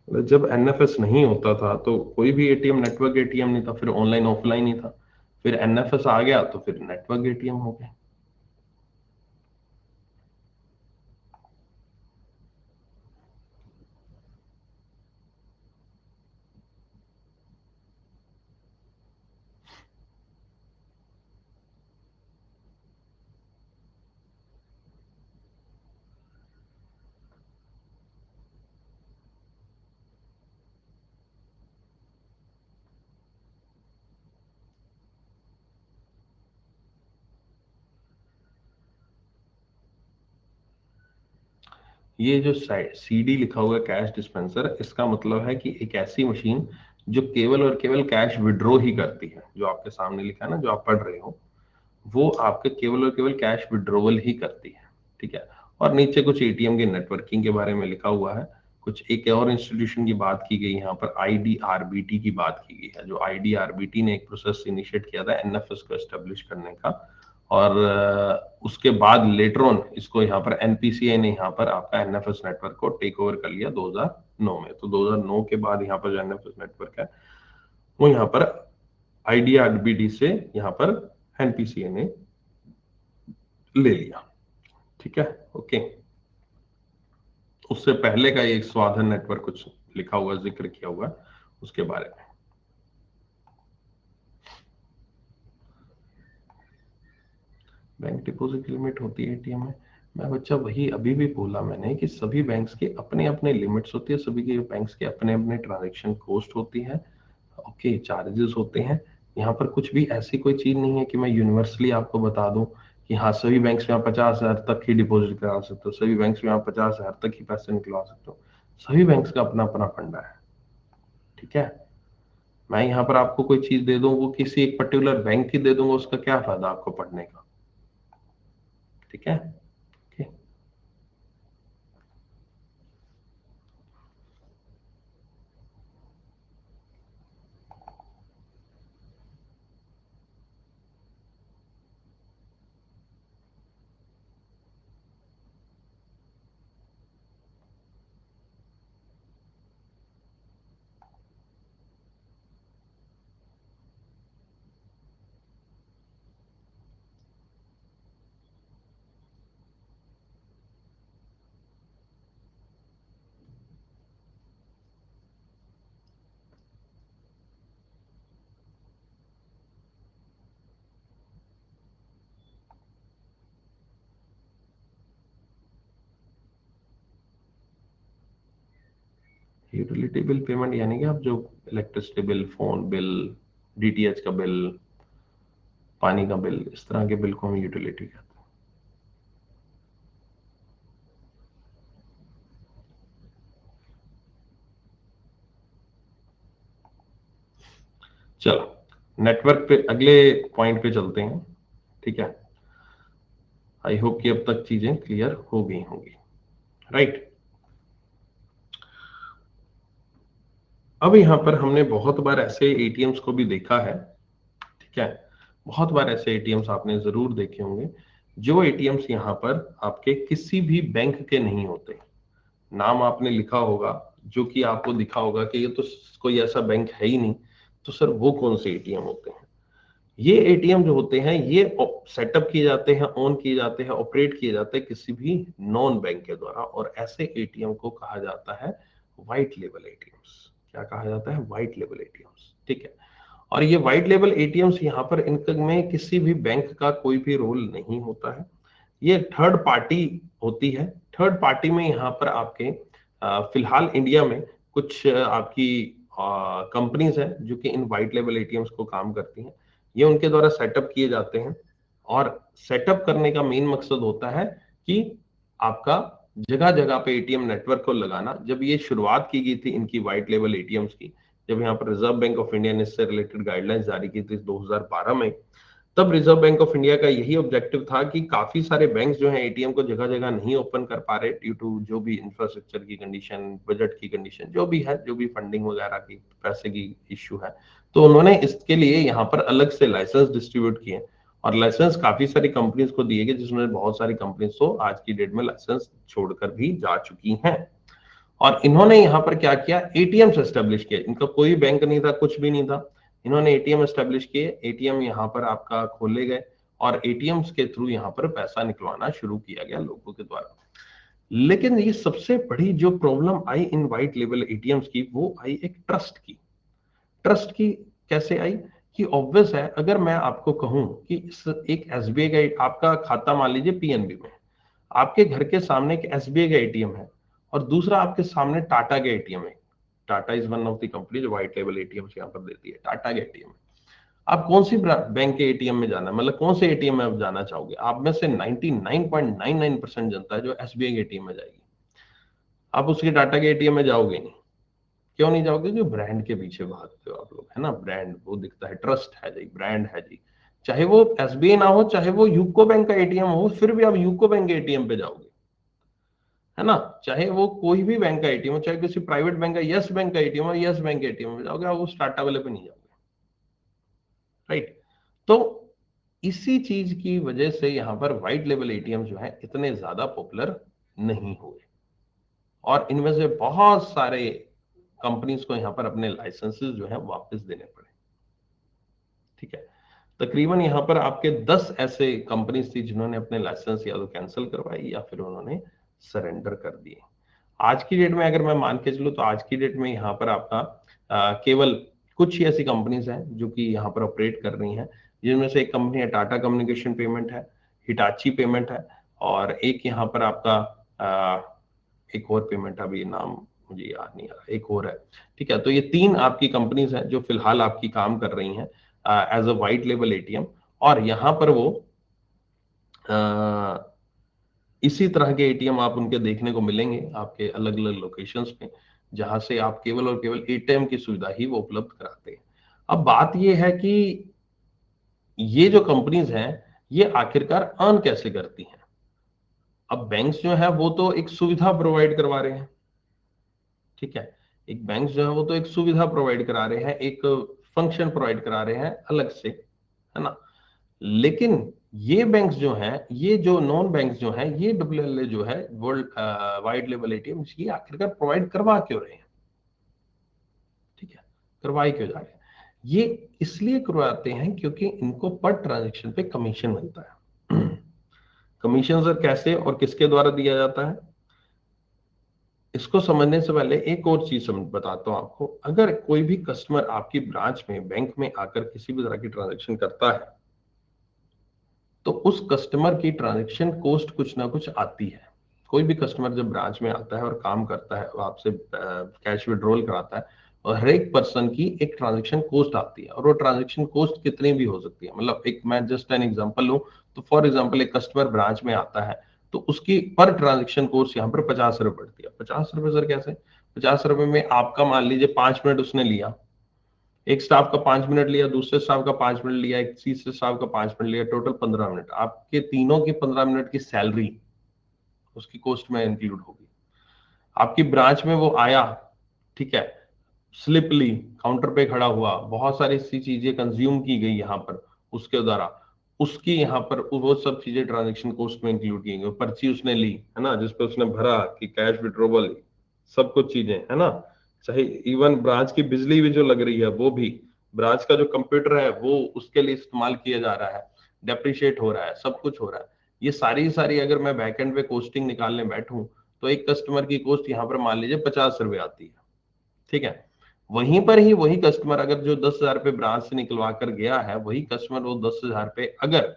[SPEAKER 1] जब एनएफएस नहीं होता था तो कोई भी एटीएम नेटवर्क एटीएम नहीं था, फिर ऑनलाइन ऑफलाइन ही था, फिर एनएफएस आ गया तो फिर नेटवर्क एटीएम हो गया। ये जो सीडी लिखा हुआ है कैश डिस्पेंसर, इसका मतलब है कि एक ऐसी मशीन जो केवल और केवल कैश विड्रॉ ही करती है, जो आपके सामने लिखा है ना, जो आप पढ़ रहे हो, वो आपके केवल और केवल कैश विड्रॉवल ही करती है, ठीक है। और नीचे कुछ एटीएम के नेटवर्किंग के बारे में लिखा हुआ है, कुछ एक और इंस्टीट्यूशन की बात की गई, यहाँ पर आईडीआरबीटी की बात की गई है, जो आईडीआरबीटी ने एक प्रोसेस इनिशिएट किया था एनएफएस को एस्टेब्लिश करने का, और उसके बाद लेटर ऑन इसको यहाँ पर एनपीसीआई ने यहाँ पर आपका एनएफएस नेटवर्क को टेक ओवर कर लिया 2009 में। तो 2009 के बाद यहाँ पर जो एनएफएस नेटवर्क है वो यहाँ पर आईडीआरबीटी से यहाँ पर एनपीसीआई ने ले लिया, ठीक है, ओके। उससे पहले का एक स्वाधन नेटवर्क कुछ लिखा हुआ, जिक्र किया हुआ उसके बारे में। बैंक डिपॉजिट लिमिट होती है एटीएम में। मैं बच्चा वही अभी भी बोला मैंने कि सभी बैंक्स के अपने अपने लिमिट्स होती है, सभी के बैंक्स के अपने अपने ट्रांजैक्शन कॉस्ट होती है, ओके, चार्जेस होते हैं। यहाँ पर कुछ भी ऐसी कोई चीज नहीं है कि मैं यूनिवर्सली आपको बता दूं कि हाँ सभी बैंक्स में आप 50,000 तक ही डिपॉजिट करा सकते हो, सभी बैंक्स में आप 50,000 तक ही पैसे निकलवा सकते हो। सभी बैंक्स का अपना अपना फंडा है, ठीक है। मैं यहाँ पर आपको कोई चीज दे दूं, वो किसी एक पर्टिकुलर बैंक की दे दूंगा, उसका क्या फायदा आपको पढ़ने का, ठीक है। ओके। यूटिलिटी बिल पेमेंट यानी कि आप जो electricity bill, phone bill, DTH का बिल, पानी का बिल, इस तरह के बिल को हम यूटिलिटी कहते हैं। चलो नेटवर्क पे अगले पॉइंट पे चलते हैं, ठीक है। आई होप कि अब तक चीजें क्लियर हो गई होंगी, राइट। अब यहाँ पर हमने बहुत बार ऐसे एटीएम्स को भी देखा है, ठीक है। बहुत बार ऐसे एटीएम्स आपने जरूर देखे होंगे, जो एटीएम्स यहाँ पर आपके किसी भी बैंक के नहीं होते। नाम आपने लिखा होगा, जो कि आपको दिखा होगा कि ये तो कोई ऐसा बैंक है ही नहीं, तो सर वो कौन से एटीएम होते हैं? ये एटीएम जो होते हैं ये सेटअप किए जाते हैं, ऑन किए जाते हैं, ऑपरेट किए जाते हैं किसी भी नॉन बैंक के द्वारा, और ऐसे एटीएम को कहा जाता है व्हाइट लेबल एटीएम्स। क्या कहा जाता है? व्हाइट लेबल एटीएम्स, ठीक है। और ये व्हाइट लेबल एटीएम्स यहाँ पर इनमें किसी भी बैंक का कोई भी रोल नहीं होता है, ये थर्ड पार्टी होती है। थर्ड पार्टी में यहाँ पर आपके फिलहाल इंडिया में कुछ आपकी कंपनीज हैं जो कि इन व्हाइट लेबल एटीएम्स को काम करती हैं। ये उनके द्वारा सेटअप किए जाते हैं, और सेटअप करने का मेन मकसद होता है कि आपका जगह जगह पे एटीएम नेटवर्क को लगाना। जब ये शुरुआत की गई थी इनकी व्हाइट लेबल एटीएम्स की, जब यहाँ पर रिजर्व बैंक ऑफ इंडिया ने इससे रिलेटेड गाइडलाइंस जारी की थी 2012 में, तब रिजर्व बैंक ऑफ इंडिया का यही ऑब्जेक्टिव था कि काफी सारे बैंक्स जो हैं एटीएम को जगह जगह नहीं ओपन कर पा रहे ड्यू टू जो भी इंफ्रास्ट्रक्चर की कंडीशन, बजट की कंडीशन, जो भी है, जो भी फंडिंग वगैरह की पैसे की इश्यू है, तो उन्होंने इसके लिए यहाँ पर अलग से लाइसेंस डिस्ट्रीब्यूट किए, और लाइसेंस काफी सारी कंपनीज को दिए गए, जिसमें बहुत सारी कंपनीज तो आज की डेट में लाइसेंस छोड़कर भी जा चुकी हैं। और इन्होंने यहाँ पर क्या किया? एटीएम एस्टेब्लिश किया। इनका कोई बैंक नहीं था, कुछ भी नहीं था, इन्होंने एटीएम एस्टेब्लिश किए, एटीएम यहाँ पर आपका खोले गए, और एटीएम्स के थ्रू यहाँ पर पैसा निकलवाना शुरू किया गया लोगों के द्वारा। लेकिन ये सबसे बड़ी जो प्रॉब्लम आई इन व्हाइट लेबल एटीएम्स की, वो आई एक ट्रस्ट की। ट्रस्ट की कैसे आई? कि ऑब्वियस है, अगर मैं आपको कहूं कि एक एसबीआई का आपका खाता मान लीजिए पीएनबी में, आपके घर के सामने एक एसबीआई का एटीएम है, और दूसरा आपके सामने टाटा का एटीएम है। Tata is one of the company जो व्हाइट लेबल एटीएम यहाँ पर देती है, टाटा का एटीएम है। आप कौन सी बैंक के एटीएम में जाना, मतलब कौन से एटीएम में आप जाना चाहोगे? आप में से 99.99% जनता है जो एसबीआई के एटीएम में जाएगी, आप उसके टाटा के एटीएम में जाओगे नहीं। क्यों नहीं जाओगे? जो ब्रांड के पीछे भागते हो आप लोग, है ना, ब्रांड वो दिखता है, ट्रस्ट है जी, ब्रांड है जी। चाहे वो एसबीआई ना हो, चाहे वो यूको बैंक का एटीएम हो, फिर भी आप यूको बैंक के एटीएम पे जाओगे, है ना। चाहे वो कोई भी बैंक का एटीएम हो, चाहे किसी प्राइवेट बैंक का, यस बैंक का एटीएम हो, यस बैंक के एटीएम में जाओगे, आप उस टाटा वाले पे नहीं जाओगे, राइट। तो इसी चीज की वजह से यहाँ पर व्हाइट लेवल एटीएम जो है इतने ज्यादा पॉपुलर नहीं हुए, और इनमें से बहुत सारे कंपनीज को यहाँ पर अपने लाइसेंसेस जो है वापस देने पड़े, ठीक है। तकरीबन यहाँ पर आपके 10 ऐसे कंपनीज थी जिन्होंने अपने लाइसेंस या तो कैंसिल करवाई या फिर उन्होंने सरेंडर कर दिए। आज की डेट में अगर मैं मान के चलूं, तो आज की डेट में यहाँ पर आपका केवल कुछ ही ऐसी कंपनीज हैं जो कि यहाँ पर ऑपरेट कर रही हैं, जिनमें से एक कंपनी है टाटा कम्युनिकेशन पेमेंट है, हिटाची पेमेंट है, और एक यहाँ पर आपका एक और पेमेंट, अभी नाम मुझे याद नहीं आ रहा, एक और है। ठीक है, तो ये 3 आपकी कंपनीज हैं जो फिलहाल आपकी काम कर रही हैं एज अ वाइट लेवल एटीएम। और यहाँ पर वो इसी तरह के एटीएम आप उनके देखने को मिलेंगे आपके अलग अलग लोकेशंस पे, जहां से आप केवल और केवल एटीएम की सुविधा ही वो उपलब्ध कराते हैं। अब बात ये है कि ये जो कंपनीज हैं ये आखिरकार अर्न कैसे करती हैं। अब बैंक्स जो है वो तो एक सुविधा प्रोवाइड करवा रहे हैं, ठीक है, एक बैंक जो है वो तो एक सुविधा प्रोवाइड करा रहे हैं, एक फंक्शन प्रोवाइड करा रहे हैं अलग से, है ना। लेकिन ये बैंक्स जो हैं, ये जो नॉन बैंक्स जो हैं, ये डब्ल्यूएलए जो है वर्ल्ड वाइड लेवल एटीएम, ये आखिरकार प्रोवाइड करवा क्यों रहे हैं, ठीक है, करवाई क्यों जा रहे हैं। ये इसलिए करवाते हैं क्योंकि इनको पर ट्रांजेक्शन पे कमीशन मिलता है। कमीशन सर कैसे और किसके द्वारा दिया जाता है, इसको समझने से पहले एक और चीज समझ बताता हूं आपको। अगर कोई भी कस्टमर आपकी ब्रांच में, बैंक में आकर किसी भी तरह की ट्रांजैक्शन करता है, तो उस कस्टमर की ट्रांजैक्शन कॉस्ट कुछ ना कुछ आती है। कोई भी कस्टमर जब ब्रांच में आता है और काम करता है, वो आपसे कैश विड्रॉल कराता है, और हर एक पर्सन की एक ट्रांजैक्शन कॉस्ट आती है, और वो ट्रांजैक्शन कॉस्ट कितनी भी हो सकती है। मतलब एक मैं जस्ट एन एग्जांपल लूं, तो फॉर एग्जांपल एक कस्टमर ब्रांच में आता है, तो उसकी पर ट्रांजैक्शन कॉस्ट यहाँ पर 50 रुपए पड़ती है। 50 रुपए सर कैसे, 50 रुपए में आपका मान लीजिए 5 मिनट उसने लिया, एक स्टाफ का 5 मिनट लिया, दूसरे स्टाफ का 5 मिनट लिया, एक तीसरे स्टाफ का 5 मिनट लिया, टोटल 15 मिनट, आपके तीनों की 15 मिनट की सैलरी उसकी कॉस्ट में इंक्लूड होगी। आपकी ब्रांच में वो आया, ठीक है, स्लिप ली, काउंटर पे खड़ा हुआ, बहुत सारी ऐसी चीजें कंज्यूम की गई यहाँ पर उसके द्वारा, उसकी यहाँ पर वो सब चीजें ट्रांजेक्शन कॉस्ट में इंक्लूड की गई। पर्ची उसने ली, है ना, जिसपे उसने भरा कि कैश विड्रॉवल, सब कुछ चीजें, है ना। चाहे इवन ब्रांच की बिजली भी जो लग रही है वो भी, ब्रांच का जो कंप्यूटर है वो उसके लिए इस्तेमाल किया जा रहा है, डेप्रिशिएट हो रहा है, सब कुछ हो रहा है। ये सारी सारी अगर मैं बैकएंड पे कोस्टिंग निकालने बैठूं, तो एक कस्टमर की कॉस्ट यहाँ पर मान लीजिए 50 रुपए आती है, ठीक है। वहीं पर ही वही कस्टमर अगर जो 10,000 रुपए ब्रांच से निकलवा कर गया है, वही कस्टमर वो 10,000 रुपए अगर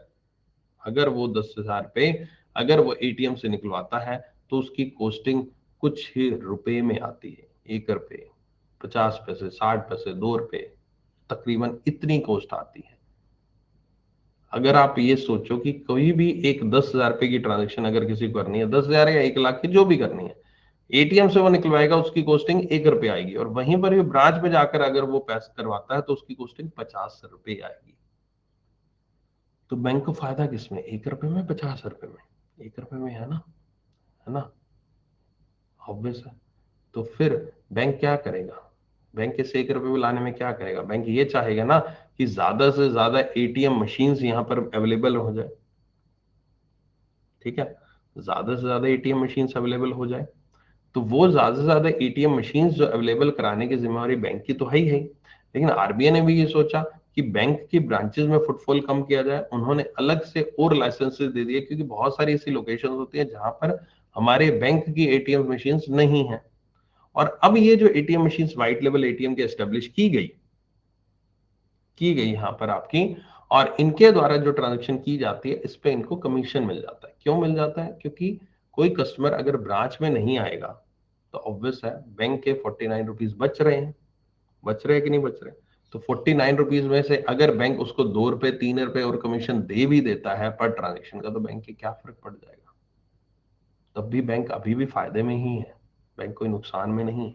[SPEAKER 1] अगर वो 10,000 रुपए अगर वो एटीएम से निकलवाता है, तो उसकी कॉस्टिंग कुछ ही रुपए में आती है। 1 रुपए, 50 पैसे, 60 पैसे, 2 रुपए, तकरीबन इतनी कॉस्ट आती है। अगर आप ये सोचो कि कोई भी एक 10,000 रुपए की ट्रांजेक्शन अगर किसी को करनी है, 10,000 या 1 लाख की जो भी करनी है, एटीएम से वो निकलवाएगा, उसकी कॉस्टिंग 1 रुपए आएगी, और वहीं पर भी ब्रांच में जाकर अगर वो पैसा करवाता है तो उसकी कॉस्टिंग 50 रुपए आएगी। तो बैंक को फायदा किसमें, 1 रुपए में, 50 रुपए में, 1 रुपए में, है ना, ऑब्वियस है। तो फिर बैंक क्या करेगा, बैंक इस 1 रुपए में लाने में क्या करेगा, बैंक ये चाहेगा ना कि ज्यादा से ज्यादा एटीएम मशीन यहाँ पर अवेलेबल हो जाए, ठीक है, ज्यादा से ज्यादा एटीएम मशीन अवेलेबल हो जाए। तो वो ज्यादा से ज्यादा एटीएम मशीन जो अवेलेबल कराने की जिम्मेवारी बैंक की तो है ही। लेकिन आरबीआई ने भी ये सोचा कि बैंक की ब्रांचेस में फुटफॉल कम किया जाए, उन्होंने अलग से और लाइसेंसेस दे दिए, क्योंकि बहुत सारी ऐसी लोकेशन होती है जहां पर हमारे बैंक की एटीएम मशीन नहीं है। और अब ये जो एटीएम मशीन व्हाइट लेवल एटीएम की एस्टेब्लिश की गई यहाँ पर आपकी, और इनके द्वारा जो ट्रांजेक्शन की जाती है, इस पे इनको कमीशन मिल जाता है। क्यों मिल जाता है, क्योंकि कोई कस्टमर अगर ब्रांच में नहीं आएगा, तो ऑब्वियस है बैंक के 49 रुपीज बच रहे हैं कि नहीं बच रहे। तो 49 रुपीज में से अगर बैंक उसको 2 रुपए, 3 रुपए और कमीशन दे भी देता है पर ट्रांजेक्शन का, तो बैंक के क्या फर्क पड़ जाएगा, तब भी बैंक अभी भी फायदे में ही है, बैंक कोई नुकसान में नहीं है,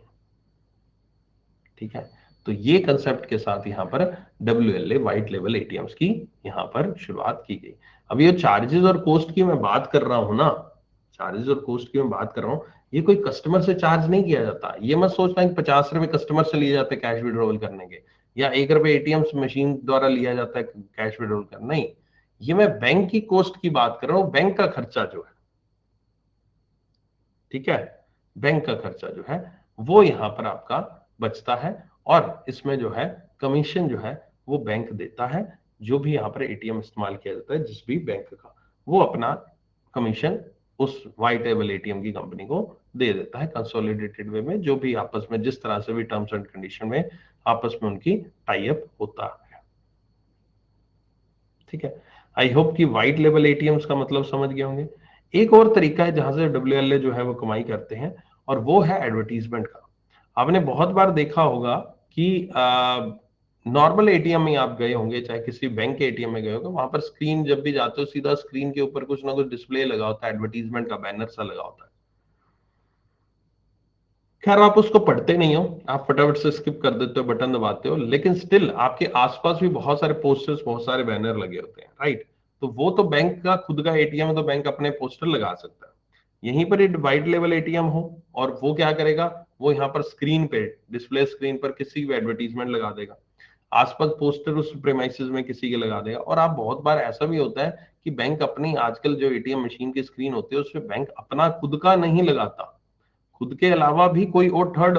[SPEAKER 1] ठीक है। तो ये कंसेप्ट के साथ यहाँ पर डब्ल्यूएलए व्हाइट लेवल एटीएम्स की यहाँ पर शुरुआत की गई। अब ये चार्जेस और कॉस्ट की मैं बात कर रहा हूं ना, चार्जेस और कॉस्ट की मैं बात कर रहा हूँ, ये कोई कस्टमर से चार्ज नहीं किया जाता। ये मत सोचना कि 50 रुपए कस्टमर से लिए जाते कैश विड्रॉवल करने के, या 1 रुपए एटीएम मशीन द्वारा लिया जाता है कैश विड्रॉवल कर, नहीं। ये मैं बैंक की कॉस्ट की बात कर रहा हूँ, बैंक का खर्चा जो है, ठीक है, बैंक का खर्चा जो है वो यहाँ पर आपका बचता है। और इसमें जो है कमीशन जो है वो बैंक देता है, जो भी यहाँ पर एटीएम इस्तेमाल किया जाता है जिस भी बैंक का, वो अपना कमीशन उस व्हाइट लेवल एटीएम की कंपनी को दे देता है कंसोलिडेटेड वे में, जो भी आपस में जिस तरह से भी टर्म्स एंड कंडीशन में आपस में उनकी टाई अप होता है, ठीक है। आई होप कि व्हाइट लेवल एटीएम्स का मतलब समझ गए होंगे। एक और तरीका है जहां से WLA जो है वो कमाई करते हैं, और वो है एडवर्टीजमेंट का। आपने बहुत बार देखा होगा कि नॉर्मल एटीएम में आप गए होंगे, चाहे किसी बैंक के एटीएम में गए होंगे, वहां पर स्क्रीन जब भी जाते हो सीधा स्क्रीन के ऊपर कुछ ना कुछ डिस्प्ले लगा होता है, एडवर्टीजमेंट का बैनर सा लगा होता है। खैर आप उसको पढ़ते नहीं हो, आप फटाफट से स्किप कर देते हो, बटन दबाते हो, लेकिन स्टिल आपके आसपास भी बहुत सारे पोस्टर्स, बहुत सारे बैनर लगे होते हैं, राइट। तो वो तो बैंक का खुद का एटीएम है, तो बैंक अपने पोस्टर लगा सकता है। यहीं पर एक वाइट लेवल एटीएम हो, और वो क्या करेगा, वो यहाँ पर स्क्रीन पे, डिस्प्ले स्क्रीन पर किसी भी एडवर्टीजमेंट लगा देगा, आसपास पोस्टर उस प्रेमाइसेस में किसी के लगा देगा। और आप बहुत बार ऐसा भी होता है कि बैंक अपनी, आजकल जो एटीएम मशीन की स्क्रीन होती है उसमें बैंक अपना खुद का नहीं लगाता, खुद के अलावा भी कोई और थर्ड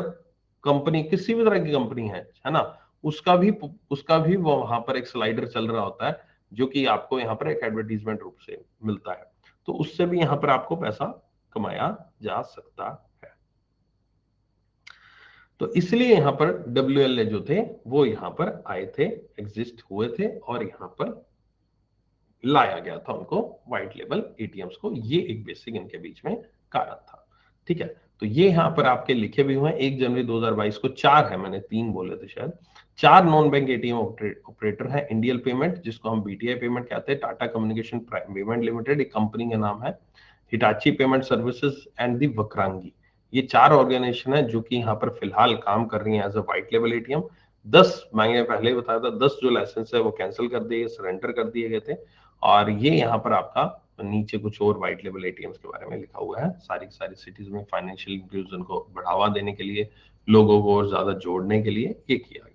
[SPEAKER 1] कंपनी, किसी भी तरह की कंपनी है ना, उसका भी वो वहां पर एक स्लाइडर चल रहा होता है, जो कि आपको यहाँ पर एक एडवर्टीजमेंट रूप से मिलता है। तो उससे भी यहाँ पर आपको पैसा कमाया जा सकता है। तो इसलिए यहाँ पर WLA जो थे वो यहाँ पर आए थे, एग्जिस्ट हुए थे, और यहाँ पर लाया गया था उनको, व्हाइट लेवल एटीएम्स को। ये एक बेसिक इनके बीच में कारण था। ठीक है, तो ये यहाँ पर आपके लिखे भी हुए हैं। 1 जनवरी 2022 को 4 है, मैंने 3 बोले थे शायद। 4 नॉन बैंक एटीएम ऑपरेटर है। इंडियन पेमेंट, जिसको हम BTI पेमेंट कहते हैं, टाटा कम्युनिकेशन पेमेंट लिमिटेड एक कंपनी का नाम है, Hitachi payment services and the Vakrangee. ये 4 ऑर्गेनाइजेशन है जो कि यहाँ पर फिलहाल काम कर रही है एज अ व्हाइट लेवल एटीएम। 10, मैंने पहले ही बताया था, 10 जो लाइसेंस है वो कैंसिल कर दिए, सरेंडर कर दिए गए थे। और ये यहाँ पर आपका नीचे कुछ और व्हाइट लेवल एटीएम्स के बारे में लिखा हुआ है। सारी सारी सिटीज में फाइनेंशियल इंक्लूजन को बढ़ावा देने के लिए, लोगों को और ज्यादा जोड़ने के लिए ये किया गया।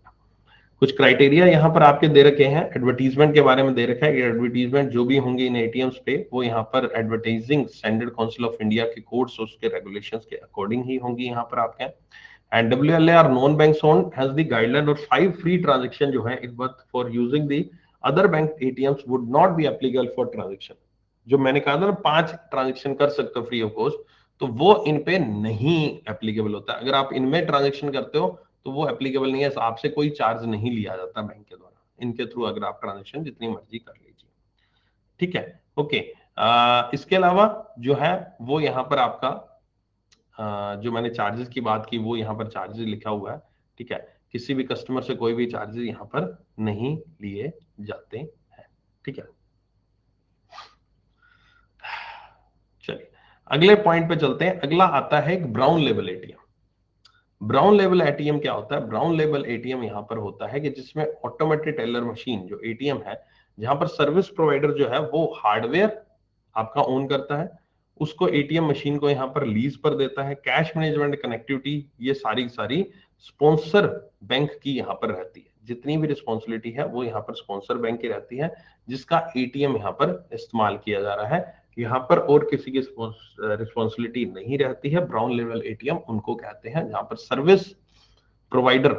[SPEAKER 1] कुछ क्राइटेरिया यहाँ पर आपके दे रखे हैं, एडवर्टीजमेंट के बारे में दे रखा है कि एडवर्टीजमेंट जो भी होंगी इन एटीएम्स पे, वो यहाँ पर advertising standard council of India के कोड्स, उसके रेगुलेशंस के अकॉर्डिंग ही होंगी यहाँ पर आपके। And WLA are non bank own has the guideline और 5 फ्री ट्रांजेक्शन जो है it worth for using the other bank ATMs would not be applicable for transaction. जो मैंने कहा था ना 5 ट्रांजेक्शन कर सकते हो फ्री ऑफ कॉस्ट, तो वो इन पे नहीं एप्लीकेबल होता है। अगर आप इनमें ट्रांजेक्शन करते हो तो वो एप्लीकेबल नहीं है, आपसे कोई चार्ज नहीं लिया जाता बैंक के द्वारा, इनके थ्रू अगर आप ट्रांजेक्शन जितनी मर्जी कर लीजिए। ठीक है, ओके। इसके अलावा जो है वो यहाँ पर आपका जो मैंने चार्जेस की बात की, वो यहाँ पर चार्जेस लिखा हुआ है। ठीक है, किसी भी कस्टमर से कोई भी चार्जेस यहाँ पर नहीं लिए जाते हैं। ठीक है, चलिए अगले पॉइंट पे चलते हैं। अगला आता है एक brown level ATM. Brown level ATM क्या होता है? ब्राउन लेवल एटीएम यहाँ पर होता है कि जिसमें ऑटोमेटेड टेलर मशीन जो एटीएम है, जहां पर सर्विस प्रोवाइडर जो है वो हार्डवेयर आपका ओन करता है, उसको एटीएम मशीन को यहाँ पर लीज पर देता है। कैश मैनेजमेंट, कनेक्टिविटी, ये सारी सारी स्पॉन्सर बैंक की यहाँ पर रहती है। जितनी भी रिस्पॉन्सिबिलिटी है वो यहाँ पर स्पॉन्सर बैंक की रहती है, जिसका एटीएम यहाँ पर इस्तेमाल किया जा रहा है। यहाँ पर और किसी की रिस्पॉन्सिबिलिटी नहीं रहती है। ब्राउन लेवल एटीएम उनको कहते हैं जहां पर सर्विस प्रोवाइडर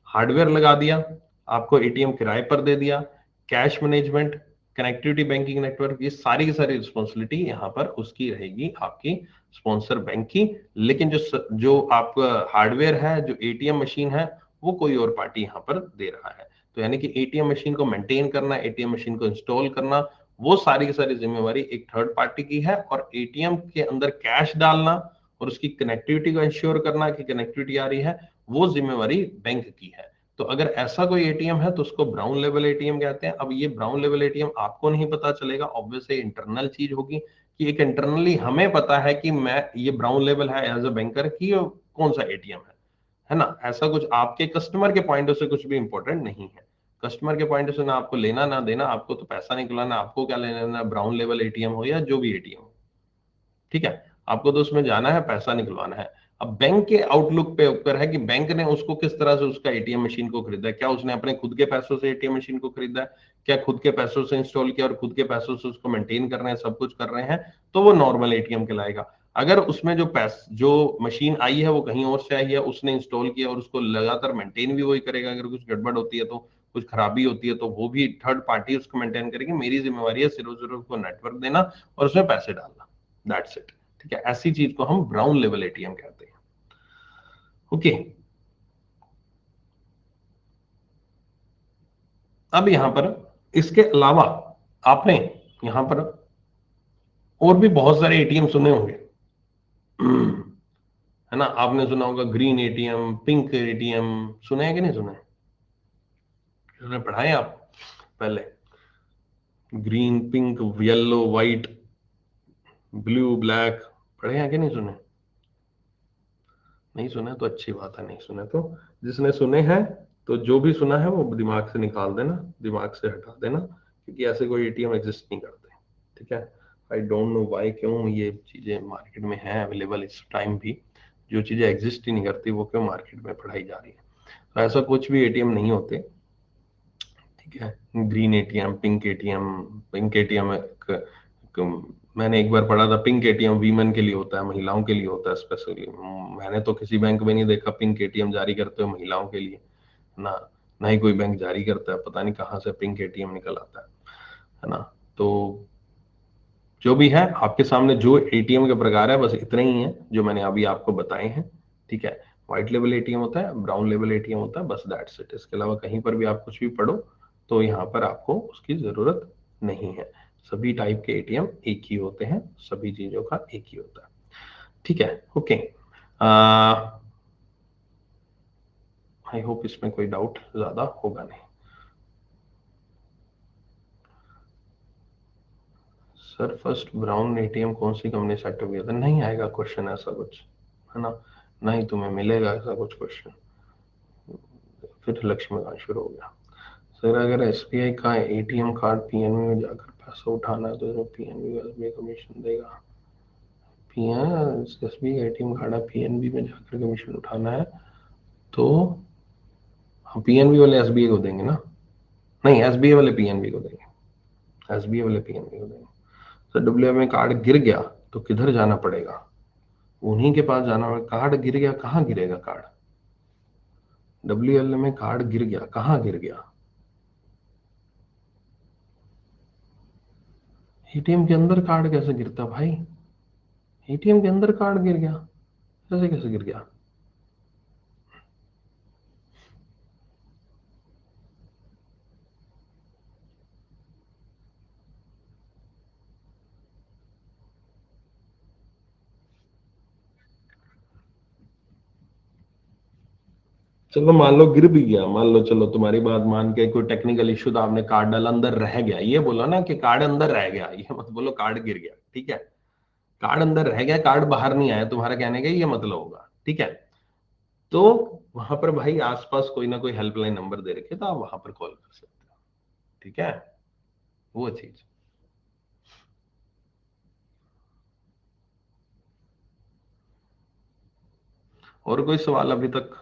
[SPEAKER 1] हार्डवेयर लगा दिया, आपको एटीएम किराए पर दे दिया, cash management, connectivity, banking network, ये सारी की सारी रिस्पॉन्सिबिलिटी यहाँ पर उसकी रहेगी, आपकी स्पॉन्सर बैंक की। लेकिन जो आपका हार्डवेयर है, जो एटीएम मशीन है, वो कोई और पार्टी यहाँ पर दे रहा है। तो यानी कि एटीएम मशीन को मेंटेन करना, एटीएम मशीन को इंस्टॉल करना, वो सारी की सारी जिम्मेवारी एक थर्ड पार्टी की है। और एटीएम के अंदर कैश डालना और उसकी कनेक्टिविटी को इंश्योर करना कि कनेक्टिविटी आ रही है, वो जिम्मेवारी बैंक की है। तो अगर ऐसा कोई एटीएम है तो उसको ब्राउन लेवल एटीएम कहते हैं। अब ये ब्राउन लेवल एटीएम आपको नहीं पता चलेगा, ऑब्वियसली इंटरनल चीज होगी कि एक इंटरनली हमें पता है कि मैं ये ब्राउन लेवल है एज अ बैंकर की कौन सा एटीएम है ना। ऐसा कुछ आपके कस्टमर के पॉइंट से कुछ भी इंपॉर्टेंट नहीं है। कस्टमर के पॉइंट से ना आपको लेना ना देना, आपको तो पैसा निकलाना, आपको क्या लेना देना, ब्राउन लेवल एटीएम हो या जो भी एटीएम हो। ठीक है, आपको तो उसमें जाना है, पैसा निकलवाना है। अब बैंक के आउटलुक पे ऊपर है कि बैंक ने उसको किस तरह से उसका एटीएम मशीन को खरीदा है। क्या उसने अपने खुद के पैसों से एटीएम मशीन को खरीदा है, क्या खुद के पैसों से इंस्टॉल किया और खुद के पैसों से उसको मेंटेन कर रहे हैं, सब कुछ कर रहे हैं, तो वो नॉर्मल एटीएम कहलाएगा। अगर उसमें जो मशीन आई है वो कहीं और से आई है, उसने इंस्टॉल किया और उसको लगातार मेंटेन भी वही करेगा, अगर कुछ गड़बड़ होती है तो, कुछ खराबी होती है तो वो भी थर्ड पार्टी उसको मेंटेन करेगी। मेरी जिम्मेवारी है सिर्फ सिर्फ उसको नेटवर्क देना और उसमें पैसे डालना, दैट्स इट। ठीक है, ऐसी चीज को हम ब्राउन लेवल एटीएम कहते हैं। ओके, अब यहां पर इसके अलावा आपने यहाँ पर और भी बहुत सारे एटीएम सुने होंगे, है ना? आपने सुना होगा ग्रीन एटीएम, पिंक एटीएम, सुने हैं कि नहीं सुने? किसने पढ़ाए आप पहले? Green, pink, yellow, white, blue, black, पढ़े हैं कि नहीं सुने? नहीं सुने तो अच्छी बात है, नहीं सुने तो जिसने सुने हैं तो जो भी सुना है वो दिमाग से निकाल देना, दिमाग से हटा देना, क्योंकि ऐसे कोई एटीएम एग्जिस्ट नहीं करते। ठीक है? आई डोंट नो व्हाई, क्यों ये चीजें मार्केट में है अवेलेबल इस टाइम भी, जो चीजें एग्जिस्ट ही नहीं करती वो क्यों मार्केट में पढ़ाई जा रही है? तो ऐसा कुछ भी एटीएम नहीं होते। ठीक है? Green ATM, pink ATM, pink ATM मैंने एक बार पढ़ा था पिंक एटीएम वीमेन के लिए होता है, महिलाओं के लिए होता है स्पेशली। मैंने तो किसी बैंक में नहीं देखा पिंक एटीएम जारी करते हुए महिलाओं के लिए, ना ना ही कोई बैंक जारी करता है, पता नहीं कहाँ से पिंक एटीएम निकल आता है ना? तो जो भी है आपके सामने जो एटीएम के प्रकार है बस इतने ही हैं जो मैंने अभी आपको बताए हैं। ठीक है? व्हाइट लेवल एटीएम होता है, ब्राउन लेवल एटीएम होता है, बस दैट्स इट। इसके अलावा कहीं पर भी आप कुछ भी पढ़ो तो यहाँ पर आपको उसकी जरूरत नहीं है। सभी टाइप के एटीएम एक ही होते हैं, सभी चीजों का एक ही होता है। ठीक है? ओके, आई होप इसमें कोई डाउट ज्यादा होगा नहीं। सर फर्स्ट ब्राउन एटीएम कौन सी कंपनी सेटअप किया था? नहीं आएगा क्वेश्चन ऐसा कुछ, है ना? नहीं तुम्हें मिलेगा ऐसा कुछ क्वेश्चन। फिर लक्ष्मीकांत शुरू हो गया। सर अगर एसबीआई का एटीएम कार्ड पीएनबी में जाकर पैसा उठाना है तो पीएनबी एसबीआई कमीशन देगा? एसबीआई का एटीएम कार्ड पीएनबी में जाकर कमीशन उठाना है तो हम पीएनबी वाले एसबीआई को देंगे ना? नहीं, एसबीआई वाले पीएनबी को देंगे, एसबीआई वाले पीएनबी को देंगे। सर डब्ल्यू में कार्ड गिर गया तो किधर जाना पड़ेगा? उन्हीं के पास जाना पड़ेगा। कार्ड गिर गया, कहाँ गिरेगा कार्ड? डब्ल्यू में कार्ड गिर गया, कहाँ गिर गया? एटीएम के अंदर कार्ड कैसे गिरता भाई? एटीएम के अंदर कार्ड गिर गया, कैसे कैसे गिर गया? चलो मान लो गिर भी गया, मान लो, चलो तुम्हारी बात मान के कोई टेक्निकल इश्यू था, आपने कार्ड डाला अंदर रह गया, ये बोलो ना कि कार्ड अंदर रह गया, ये मत बोलो कार्ड गिर गया। ठीक है? कार्ड अंदर रह गया, कार्ड बाहर नहीं आया, तुम्हारा कहने का ये मतलब होगा। ठीक है? तो वहां पर भाई आसपास कोई ना कोई हेल्पलाइन नंबर दे रखे तो आप वहां पर कॉल कर सकते हो। ठीक है? वो चीज। और कोई सवाल अभी तक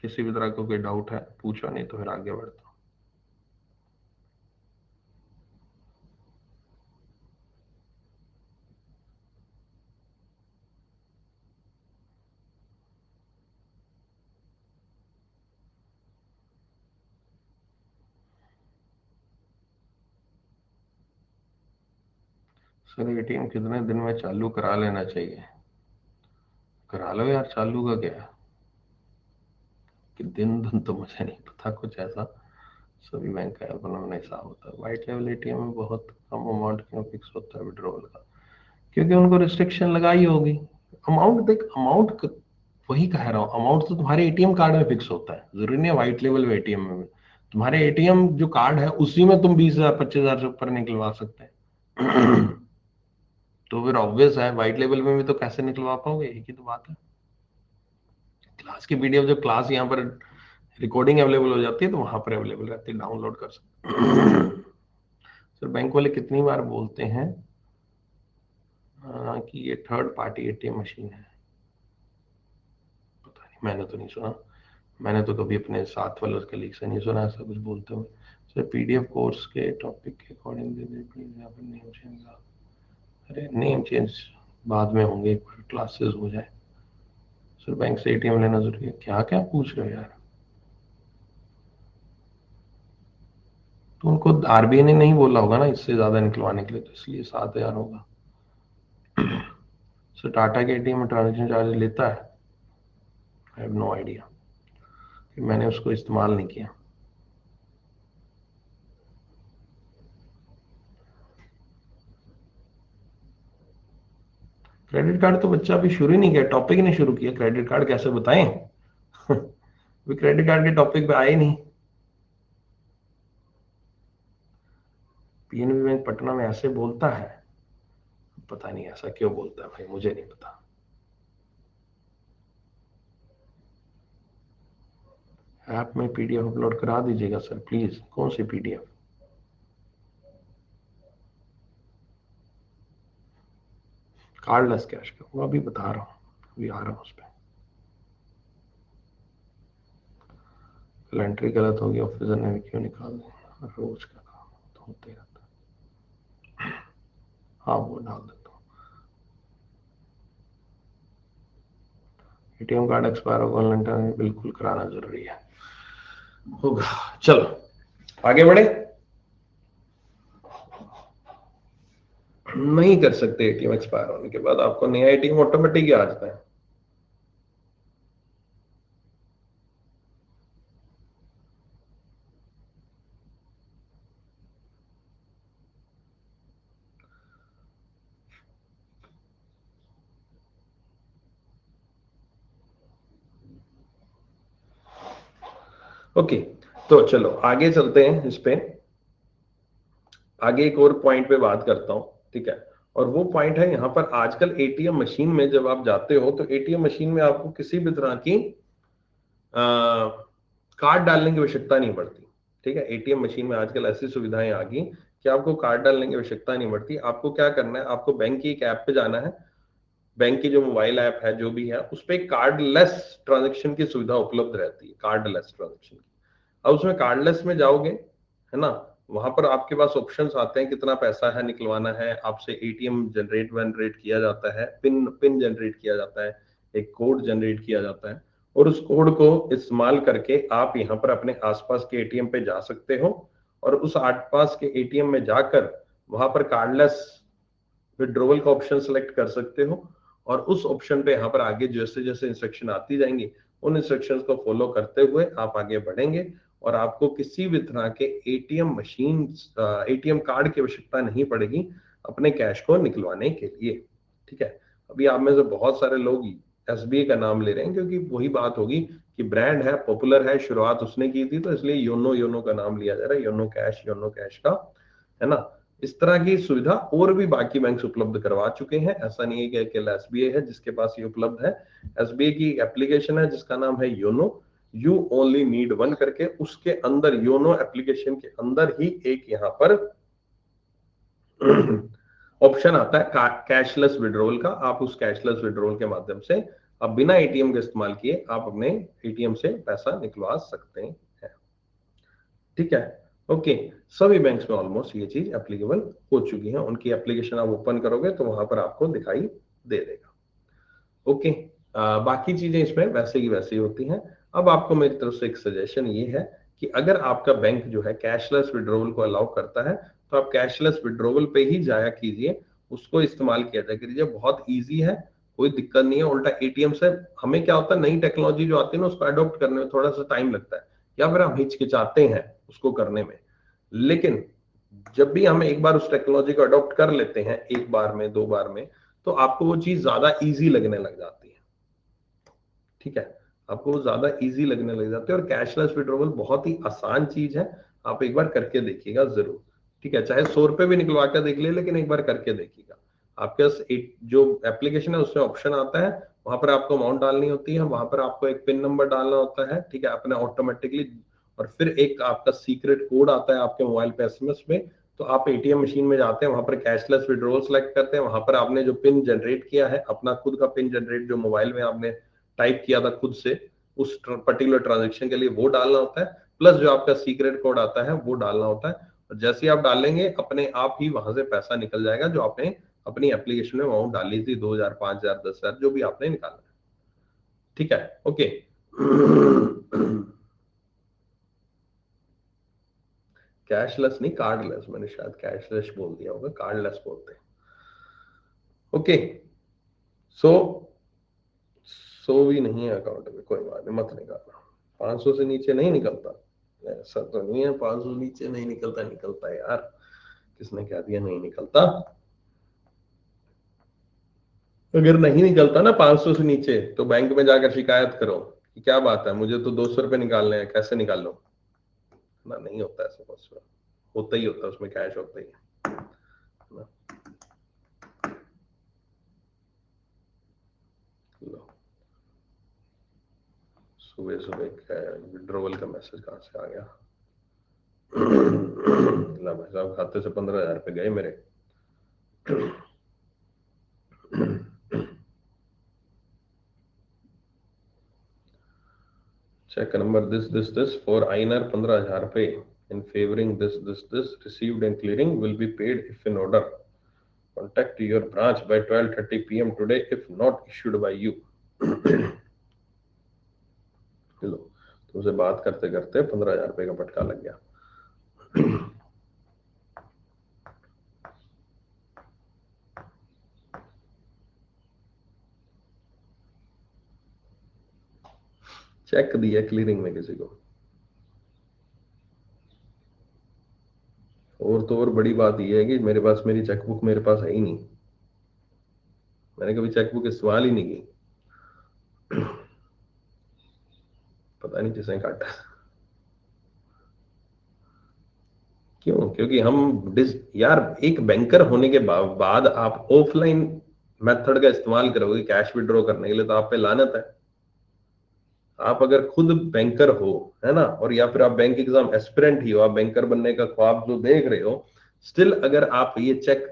[SPEAKER 1] किसी भी तरह का कोई डाउट है पूछो, नहीं तो फिर आगे बढ़ता हूँ। सर एटीएम कितने दिन में चालू करा लेना चाहिए? करा लो यार, चालू का क्या है कि दिन धन तो मुझे नहीं पता कुछ ऐसा, सभी बैंक का अपना अपना हिसाब होता है। व्हाइट लेवल एटीएम में बहुत कम अमाउंट क्यों फिक्स होता है विड्रॉल का? क्योंकि उनको रिस्ट्रिक्शन लगाई होगी। अमाउंट देख, अमाउंट वही कह रहा हूँ, अमाउंट तो तुम्हारे एटीएम कार्ड में फिक्स होता है, जरूरी नहीं है व्हाइट लेवल में एटीएम में। तुम्हारे एटीएम जो कार्ड है उसी में तुम 20,000 25,000 से ऊपर निकलवा सकते हैं। तो फिर ऑब्वियस है व्हाइट लेवल में भी तो कैसे निकलवा पाओगे, एक ही तो बात है। क्लास की पीडीएफ जब क्लास यहाँ पर रिकॉर्डिंग अवेलेबल हो जाती है तो वहां पर अवेलेबल रहती है, डाउनलोड कर सकते। सर बैंक वाले कितनी बार बोलते हैं कि ये थर्ड पार्टी एटीएम मशीन है? पता नहीं, मैंने तो नहीं सुना। मैंने तो कभी अपने साथ वाले कलीग से नहीं सुना ऐसा कुछ बोलते हुए। सर पीडीएफ कोर्स के टॉपिक के अकॉर्डिंग नेम चेंज, अरे नेम चेंज बाद में होंगे, एक बार क्लासेस हो जाए। सर बैंक से एटीएम लेना जरूरी है? क्या क्या पूछ रहे हो यार? तो उनको आरबीआई ने नहीं बोला होगा ना इससे ज्यादा निकलवाने के लिए, तो इसलिए 7,000 होगा। सर टाटा के एटीएम में ट्रांजेक्शन चार्ज लेता है? आई हैव नो आइडिया, मैंने उसको इस्तेमाल नहीं किया। क्रेडिट कार्ड तो बच्चा अभी शुरू ही नहीं किया, टॉपिक ही नहीं शुरू किया, क्रेडिट कार्ड कैसे बताएं? अभी क्रेडिट कार्ड के टॉपिक पे आए नहीं। पीएनबी बैंक पटना में ऐसे बोलता है, पता नहीं ऐसा क्यों बोलता है भाई, मुझे नहीं पता। ऐप में पीडीएफ अपलोड करा दीजिएगा सर प्लीज। कौन सी पीडीएफ? कार्डलेस कैश का वो अभी बता रहा हूँ, अभी आ रहा हूँ उस पर। कल एंट्री गलत होगी, ऑफिसर ने भी क्यों निकाल दी? रोज का काम तो होते रहता है। हाँ वो डाल देता हूँ। एटीएम कार्ड एक्सपायर होगा ऑनलाइन, बिल्कुल कराना जरूरी है, होगा। चलो आगे बढ़े। नहीं कर सकते एटीएम एक्सपायर होने के बाद, आपको नया एटीएम ऑटोमेटिक ही आ जाता है। ओके, तो चलो आगे चलते हैं इस पे। आगे एक और पॉइंट पे बात करता हूं, ठीक है। और वो पॉइंट है यहाँ पर, आजकल एटीएम मशीन में जब आप जाते हो तो एटीएम मशीन में आपको किसी भी तरह की कार्ड डालने की आवश्यकता नहीं पड़ती। ठीक है, एटीएम मशीन में आजकल ऐसी सुविधाएं आ गई कि आपको कार्ड डालने की आवश्यकता नहीं पड़ती। आपको क्या करना है, आपको बैंक की एक ऐप पे जाना है। बैंक की जो मोबाइल ऐप है जो भी है, उस पर कार्डलेस ट्रांजेक्शन की सुविधा उपलब्ध रहती है, कार्डलेस ट्रांजेक्शन की। अब उसमें कार्डलेस में जाओगे, है ना, वहां पर आपके पास ऑप्शंस आते हैं, कितना पैसा है निकलवाना है, आपसे एटीएम जनरेट वनरेट किया जाता है, पिन पिन जनरेट किया जाता है, एक कोड जनरेट किया जाता है, और उस कोड को इस्तेमाल करके आप यहाँ पर अपने आसपास के एटीएम पे जा सकते हो, और उस आसपास के एटीएम में जाकर वहां पर कार्डलेस विड्रॉवल का ऑप्शन सेलेक्ट कर सकते हो। और उस ऑप्शन पे यहाँ पर आगे जैसे जैसे इंस्ट्रक्शन आती जाएंगी, उन इंस्ट्रक्शंस को फॉलो करते हुए आप आगे बढ़ेंगे, और आपको किसी भी तरह के एटीएम मशीन, एटीएम कार्ड की आवश्यकता नहीं पड़ेगी अपने कैश को निकलवाने के लिए। ठीक है, अभी आप में से बहुत सारे लोग एसबीआई का नाम ले रहे हैं, क्योंकि वही बात होगी कि ब्रांड है, पॉपुलर है, शुरुआत उसने की थी, तो इसलिए योनो योनो का नाम लिया जा रहा है, योनो कैश का, है ना। इस तरह की सुविधा और भी बाकी बैंक उपलब्ध करवा चुके हैं, ऐसा नहीं है कि अकेला एसबीआई है जिसके पास ये उपलब्ध है। एसबीआई की एप्लीकेशन है जिसका नाम है YONO, you only need one करके, उसके अंदर योनो एप्लीकेशन के अंदर ही एक यहाँ पर ऑप्शन आता है कैशलेस विड्रॉल का। आप उस कैशलेस विड्रॉल के माध्यम से अब बिना एटीएम के इस्तेमाल किए आप अपने एटीएम से पैसा निकलवा सकते हैं। ठीक है, ओके। सभी बैंक्स में ऑलमोस्ट ये चीज एप्लीकेबल हो चुकी है, उनकी एप्लीकेशन आप ओपन करोगे तो वहां पर आपको दिखाई दे देगा। ओके, बाकी चीजें इसमें वैसे की वैसे ही होती हैं। अब आपको मेरी तरफ से एक सजेशन ये है कि अगर आपका बैंक जो है कैशलेस विड्रॉवल को अलाउ करता है, तो आप कैशलेस विड्रॉवल पे ही जाया कीजिए, उसको इस्तेमाल किया जाया कीजिए, बहुत ईजी है, कोई दिक्कत नहीं है। उल्टा एटीएम से हमें क्या होता है, नई टेक्नोलॉजी जो आती है ना उसको अडॉप्ट करने में थोड़ा सा टाइम लगता है, या फिर हम हिचकिचाते हैं उसको करने में। लेकिन जब भी हम एक बार उस टेक्नोलॉजी को अडॉप्ट कर लेते हैं, एक बार में दो बार में, तो आपको वो चीज ज्यादा इजी लगने लग जाती है। ठीक है, आपको वो ज्यादा इजी लगने लग जाते हैं, और कैशलेस विड्रॉवल बहुत ही आसान चीज है, आप एक बार करके देखिएगा जरूर। ठीक है, चाहे 100 रुपए भी निकलवा कर देख ले, लेकिन एक बार करके देखिएगा। आपके पास एक जो एप्लीकेशन है उसमें ऑप्शन आता है, वहां पर आपको अमाउंट डालनी होती है, वहां पर आपको एक पिन नंबर डालना होता है, ठीक है, अपने ऑटोमेटिकली। और फिर एक आपका सीक्रेट कोड आता है आपके मोबाइल पे एसएमएस में। तो आप एटीएम मशीन में जाते हैं, वहां पर कैशलेस विड्रॉवल सेलेक्ट करते हैं, वहां पर आपने जो पिन जनरेट किया है, अपना खुद का पिन जनरेट जो मोबाइल में आपने टाइप किया था खुद से उस पर्टिकुलर ट्रांजेक्शन के लिए, वो डालना होता है। प्लस जो आपका सीक्रेट कोड आता है वो डालना होता है, और जैसे ही आप डालेंगे अपने आप ही वहां से पैसा निकल जाएगा, जो आपने अपनी एप्लीकेशन में अमाउंट डाली थी, 2,000 5,000 10,000 जो भी आपने निकाला है। ठीक है, ओके। कैशलेस नहीं, कार्डलेस, मैंने शायद कैशलेस बोल दिया होगा, कार्डलेस बोलते हैं। ओके, सो सो भी नहीं है अकाउंट में, कोई बात नहीं, मत निकालना। 500 से नीचे नहीं निकलता, ऐसा तो नहीं है 500 नीचे नहीं निकलता, निकलता है यार, किसने कह दिया नहीं निकलता? अगर नहीं निकलता ना 500 से नीचे तो बैंक में जाकर शिकायत करो कि क्या बात है, मुझे तो 200 रुपए निकालने हैं, कैसे निकाल लो ना। नहीं होता ऐसा पॉसिबल, होता ही होता है, उसमें कैश होता ही है ना। लो, सुबह सुबह विड्रॉवल का मैसेज कहाँ से आ गया। ला भाई साहब, खाते से 15,000 रुपए गए मेरे। Check number this for INR 15,000 रुपए in favoring this received and clearing will be paid if in order. Contact your branch by 12:30 p.m. today if not issued by you. लो, तुमसे बात करते करते 15,000 रुपए का फटका लग गया। चेक दिया क्लियरिंग में किसी को। और तो और बड़ी बात यह है कि मेरे पास मेरी चेकबुक मेरे पास है ही नहीं, मैंने कभी चेकबुक इस्तेमाल ही नहीं की। पता नहीं किसने काटा। क्यों? क्योंकि हम यार एक बैंकर होने के बाद आप ऑफलाइन मेथड का इस्तेमाल करोगे कैश विड्रॉ करने के लिए तो आप पे लानत है। आप अगर खुद बैंकर हो, है ना, और या फिर आप बैंक एग्जाम एस्पिरेंट ही हो, आप बैंकर बनने का ख्वाब जो देख रहे हो, स्टिल अगर आप ये चेक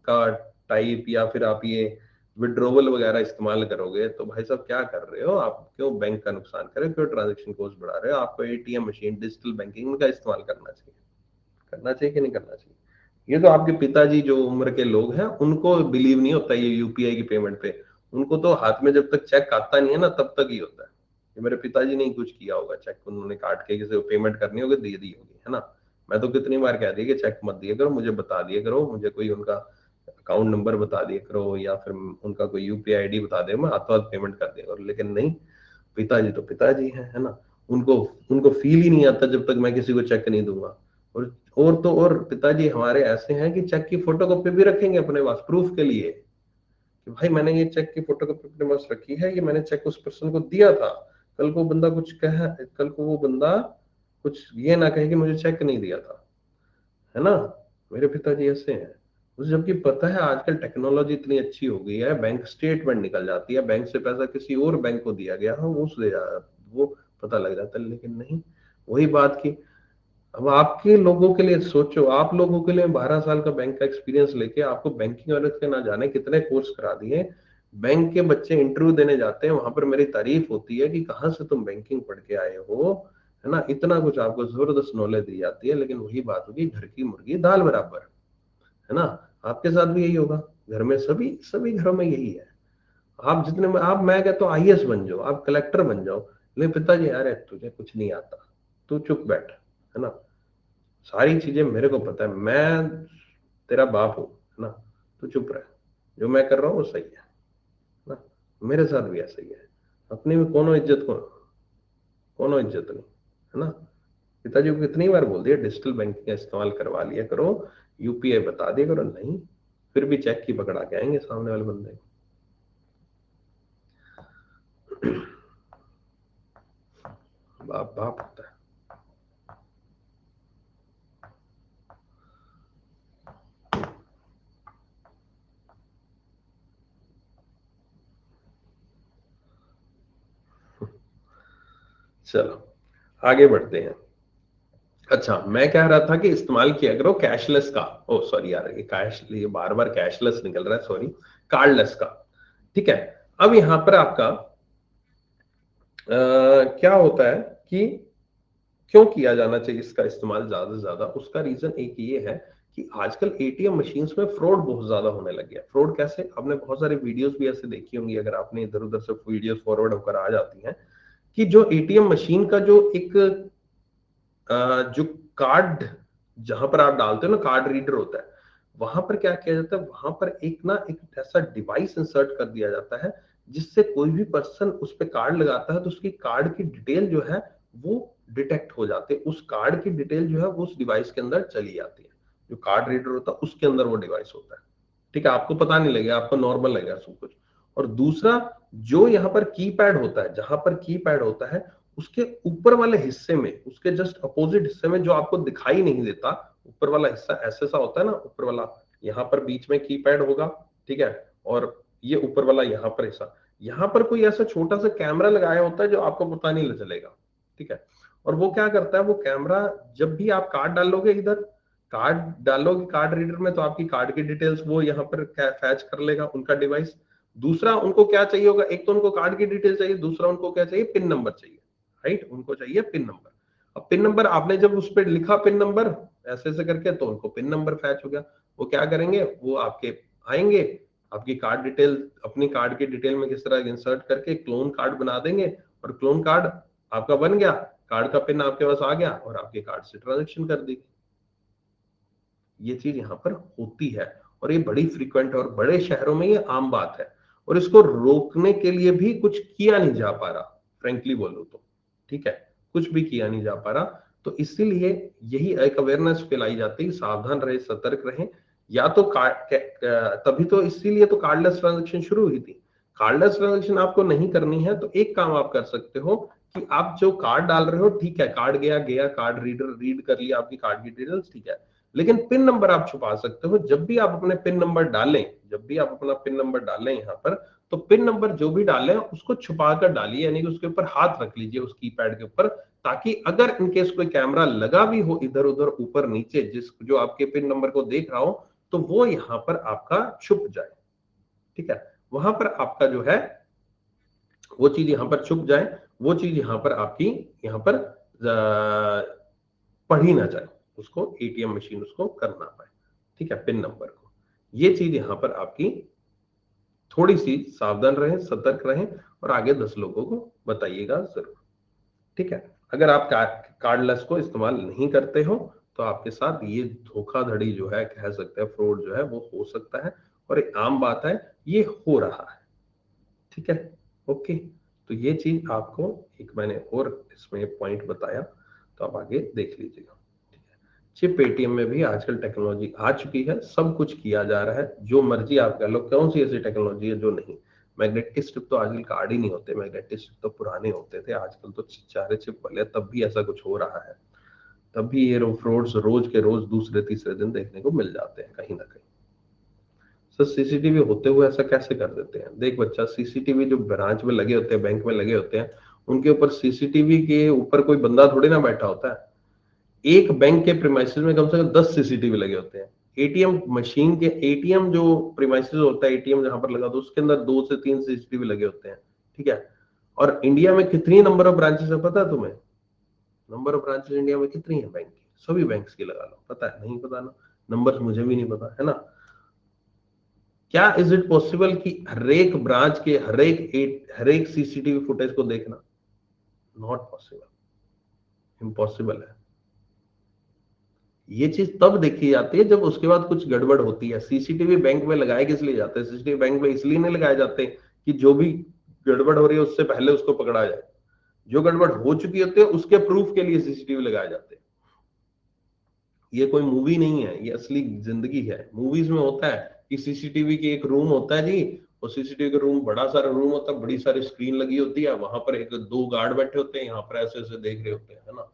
[SPEAKER 1] का टाइप या फिर आप ये विड्रॉवल वगैरह इस्तेमाल करोगे तो भाई साहब क्या कर रहे हो आप? क्यों बैंक का नुकसान कर रहे हो? क्यों ट्रांजेक्शन कॉस्ट बढ़ा रहे हो? आपको ATM मशीन डिजिटल बैंकिंग का इस्तेमाल करना चाहिए। करना चाहिए कि नहीं करना चाहिए? ये तो आपके पिताजी जो उम्र के लोग हैं उनको बिलीव नहीं होता ये UPI की पेमेंट पे। उनको तो हाथ में जब तक चेक आता नहीं है ना तब तक ही होता है। ये मेरे पिताजी ने ही कुछ किया होगा, चेक उन्होंने काट के किसी को पेमेंट करनी होगी दे दी होगी, है ना। मैं तो कितनी बार कह दिया कि चेक मत दिया करो, मुझे बता दिया करो, मुझे कोई उनका अकाउंट नंबर बता दिया करो या फिर उनका कोई UPI ID बता दे, मैं हाथों हाथ पेमेंट कर दिया करो। लेकिन नहीं, पिताजी तो पिताजी है ना। उनको उनको फील ही नहीं आता जब तक मैं किसी को चेक नहीं दूंगा। और तो और पिताजी हमारे ऐसे हैं कि चेक की फोटोकॉपी भी रखेंगे अपने पास प्रूफ के लिए कि भाई मैंने ये चेक की फोटोकॉपी अपने पास रखी है, ये मैंने चेक उस पर्सन को दिया था। कल को बंदा कुछ कहे, कल को वो बंदा कुछ ये ना कहे कि मुझे चेक नहीं दिया था, है ना। मेरे पिताजी ऐसे हैं। मुझे जबकि पता है आजकल टेक्नोलॉजी इतनी अच्छी हो गई है, बैंक स्टेटमेंट निकल जाती है, बैंक से पैसा किसी और बैंक को दिया गया हम उस दे जा वो पता लग जाता है। लेकिन नहीं, वही बात की। अब आपके लोगों के लिए सोचो, आप लोगों के लिए 12 साल का बैंक का एक्सपीरियंस लेके आपको बैंकिंग वाले के ना जाने कितने कोर्स करा दिए। बैंक के बच्चे इंटरव्यू देने जाते हैं, वहां पर मेरी तारीफ होती है कि कहाँ से तुम बैंकिंग पढ़ के आए हो, है ना। इतना कुछ आपको जबरदस्त नॉलेज दी जाती है। लेकिन वही बात होगी, घर की मुर्गी दाल बराबर, है ना। आपके साथ भी यही होगा, घर में सभी सभी घरों में यही है। आप जितने में आप मैं कहता हूँ IAS बन जाओ, आप कलेक्टर बन जाओ, लेकिन पिताजी अरे तुझे कुछ नहीं आता, तू चुप बैठ, है ना। सारी चीजें मेरे को पता है, मैं तेरा बाप हूं, है ना। तू चुप रह, जो मैं कर रहा हूँ वो सही है ना। मेरे साथ भी ऐसा ही है। अपनी में कोनो इज्जत को कोनो इज्जत नहीं, है ना। पिताजी को कितनी बार बोल दिया डिजिटल बैंकिंग का इस्तेमाल करवा लिया करो, UPI बता दिया करो, नहीं। फिर भी चेक की पकड़ा के आएंगे सामने वाले बंदे। बाप बाप होता है। चलो आगे बढ़ते हैं। अच्छा, मैं कह रहा था कि इस्तेमाल किया करो कैशलेस का। ओ सॉरी यार, ये बार बार कैशलेस निकल रहा है, सॉरी, कार्डलेस का। ठीक है। अब यहां पर आपका क्या होता है कि क्यों किया जाना चाहिए इसका इस्तेमाल ज्यादा से ज्यादा? उसका रीजन एक ये है कि आजकल ATM मशीन्स में फ्रॉड बहुत ज्यादा होने लग गया। फ्रॉड कैसे? आपने बहुत सारी वीडियोस भी ऐसे देखी होंगी, अगर आपने इधर उधर से वीडियोस फॉरवर्ड होकर आ जाती हैं, कि जो ATM मशीन का जो एक जो कार्ड जहां पर आप डालते हो ना, कार्ड रीडर होता है, वहां पर क्या किया जाता है, वहां पर एक ऐसा डिवाइस इंसर्ट कर दिया जाता है जिससे कोई भी पर्सन उस पर कार्ड लगाता है तो उसकी कार्ड की डिटेल जो है वो डिटेक्ट हो जाते हैं। उस कार्ड की डिटेल जो है वो उस डिवाइस के अंदर चली जाती है। जो कार्ड रीडर होता है उसके अंदर वो डिवाइस होता है। ठीक है, आपको पता नहीं लगेगा, आपको नॉर्मल लगेगा सब कुछ। और दूसरा, जो यहाँ पर कीपैड होता है, जहां पर कीपैड होता है उसके ऊपर वाले हिस्से में, उसके जस्ट अपोजिट हिस्से में, जो आपको दिखाई नहीं देता, ऊपर वाला हिस्सा ऐसे सा होता है ना, ऊपर वाला, यहाँ पर बीच में कीपैड होगा, ठीक है, और ये ऊपर वाला यहाँ पर हिस्सा, यहाँ पर कोई ऐसा छोटा सा कैमरा लगाया होता है जो आपको पता नहीं चलेगा, ठीक है। और वो क्या करता है, वो कैमरा जब भी आप कार्ड डालोगे, इधर कार्ड डालोगे कार्ड रीडर में, तो आपकी कार्ड की डिटेल्स वो यहाँ पर फैच कर लेगा उनका डिवाइस। दूसरा, उनको क्या चाहिए होगा, एक तो उनको कार्ड की डिटेल चाहिए, दूसरा उनको क्या चाहिए, पिन नंबर चाहिए, राइट, उनको चाहिए पिन नंबर। अब पिन नंबर आपने जब उस पर लिखा पिन नंबर ऐसे ऐसे करके, तो उनको पिन नंबर फैच हो गया। वो क्या करेंगे, वो आपके आएंगे, आपकी कार्ड डिटेल, अपनी कार्ड की डिटेल में किस तरह इंसर्ट करके क्लोन कार्ड बना देंगे, और क्लोन कार्ड आपका बन गया, कार्ड का पिन आपके पास आ गया, और आपके कार्ड से ट्रांजेक्शन कर देगी। ये चीज यहाँ पर होती है, और ये बड़ी फ्रीक्वेंट है, और बड़े शहरों में ये आम बात है, और इसको रोकने के लिए भी कुछ किया नहीं जा पा रहा, फ्रेंकली बोलो तो, ठीक है, कुछ भी किया नहीं जा पा रहा। तो इसीलिए यही एक अवेयरनेस फैलाई जाती है, सावधान रहे, सतर्क रहें। या तो तभी तो इसीलिए तो कार्डलेस ट्रांजेक्शन शुरू हुई थी। कार्डलेस ट्रांजेक्शन आपको नहीं करनी है तो एक काम आप कर सकते हो, कि आप जो कार्ड डाल रहे हो, ठीक है, कार्ड गया गया, कार्ड रीडर रीड कर लिया आपकी कार्ड की डिटेल्स, ठीक है, लेकिन पिन नंबर आप छुपा सकते हो। जब भी आप अपने पिन नंबर डालें, जब भी आप अपना पिन नंबर डालें यहाँ पर, तो पिन नंबर जो भी डालें उसको छुपा कर डालिए, यानी कि उसके ऊपर हाथ रख लीजिए, उस कीपैड के ऊपर, ताकि अगर इनकेस कोई कैमरा लगा भी हो इधर उधर ऊपर नीचे, जिस जो आपके पिन नंबर को देख रहा हो, तो वो यहाँ पर आपका छुप जाए, ठीक है, वहां पर आपका जो है वो चीज यहाँ पर छुप जाए, वो चीज यहाँ पर आपकी यहाँ पर पढ़ी ना जाए, उसको एटीएम मशीन उसको कर ना पाए, ठीक है, पिन नंबर को। ये चीज यहाँ पर आपकी, थोड़ी सी सावधान रहें, सतर्क रहें, और आगे 10 लोगों को बताइएगा जरूर, ठीक है। अगर आप कार्डलेस को इस्तेमाल नहीं करते हो, तो आपके साथ ये धोखाधड़ी जो है, कह सकते हैं फ्रॉड जो है, वो हो सकता है, और एक आम बात है, ये हो रहा है, ठीक है, ओके। तो ये चीज आपको एक मैंने और इसमें पॉइंट बताया, तो आप आगे देख लीजिएगा। चिप एटीएम में भी आजकल टेक्नोलॉजी आ चुकी है, सब कुछ किया जा रहा है, जो मर्जी आप कर लो। कौन सी ऐसी टेक्नोलॉजी है जो नहीं, मैग्नेटिक स्ट्रिप तो आजकल कार्ड ही नहीं होते, मैग्नेटिक स्ट्रिप तो पुराने होते थे, आजकल तो चारे चिप वाले, तब भी ऐसा कुछ हो रहा है, तब भी ये फ्रॉड्स रोज के रोज दूसरे तीसरे दिन देखने को मिल जाते हैं कहीं ना कहीं। सर सीसीटीवी होते हुए ऐसा कैसे कर देते हैं? देख बच्चा, सीसीटीवी जो ब्रांच में लगे होते हैं, बैंक में लगे होते हैं, उनके ऊपर सीसीटीवी के ऊपर कोई बंदा थोड़ी ना बैठा होता है। एक बैंक के प्रीमाइसेस में कम से कम 10 सीसीटीवी लगे होते हैं। एटीएम मशीन के, एटीएम जो प्रीमाइसेस होता है, एटीएम जहां पर लगा, तो उसके अंदर 2 से 3 सीसीटीवी लगे होते हैं, ठीक है। और इंडिया में कितनी नंबर ऑफ ब्रांचेस है पता है तुम्हें? नंबर ऑफ ब्रांचेस इंडिया में कितनी है बैंक की? सभी बैंक्स की लगा लो, पता है? नहीं पता ना, नंबर मुझे भी नहीं पता है ना। क्या इज इट पॉसिबल कि हर एक ब्रांच के हर एक सीसीटीवी फुटेज को देखना? नॉट पॉसिबल, इम्पॉसिबल है। ये चीज तब देखी जाती है जब उसके बाद कुछ गड़बड़ होती है। सीसीटीवी बैंक में लगाए किस लिए जाते हैं? सीसीटीवी बैंक में इसलिए नहीं लगाए जाते कि जो भी गड़बड़ हो रही है उससे पहले उसको पकड़ा जाए। जो गड़बड़ हो चुकी होती है उसके प्रूफ के लिए सीसीटीवी लगाए जाते हैं। ये कोई मूवी नहीं है, ये असली जिंदगी है। मूवीज में होता है कि सीसीटीवी की एक रूम होता है जी, और सीसीटीवी का रूम बड़ा सारा रूम होता है, बड़ी सारी स्क्रीन लगी होती है, वहां पर एक दो गार्ड बैठे होते हैं, यहाँ पर ऐसे ऐसे देख रहे होते हैं, है ना।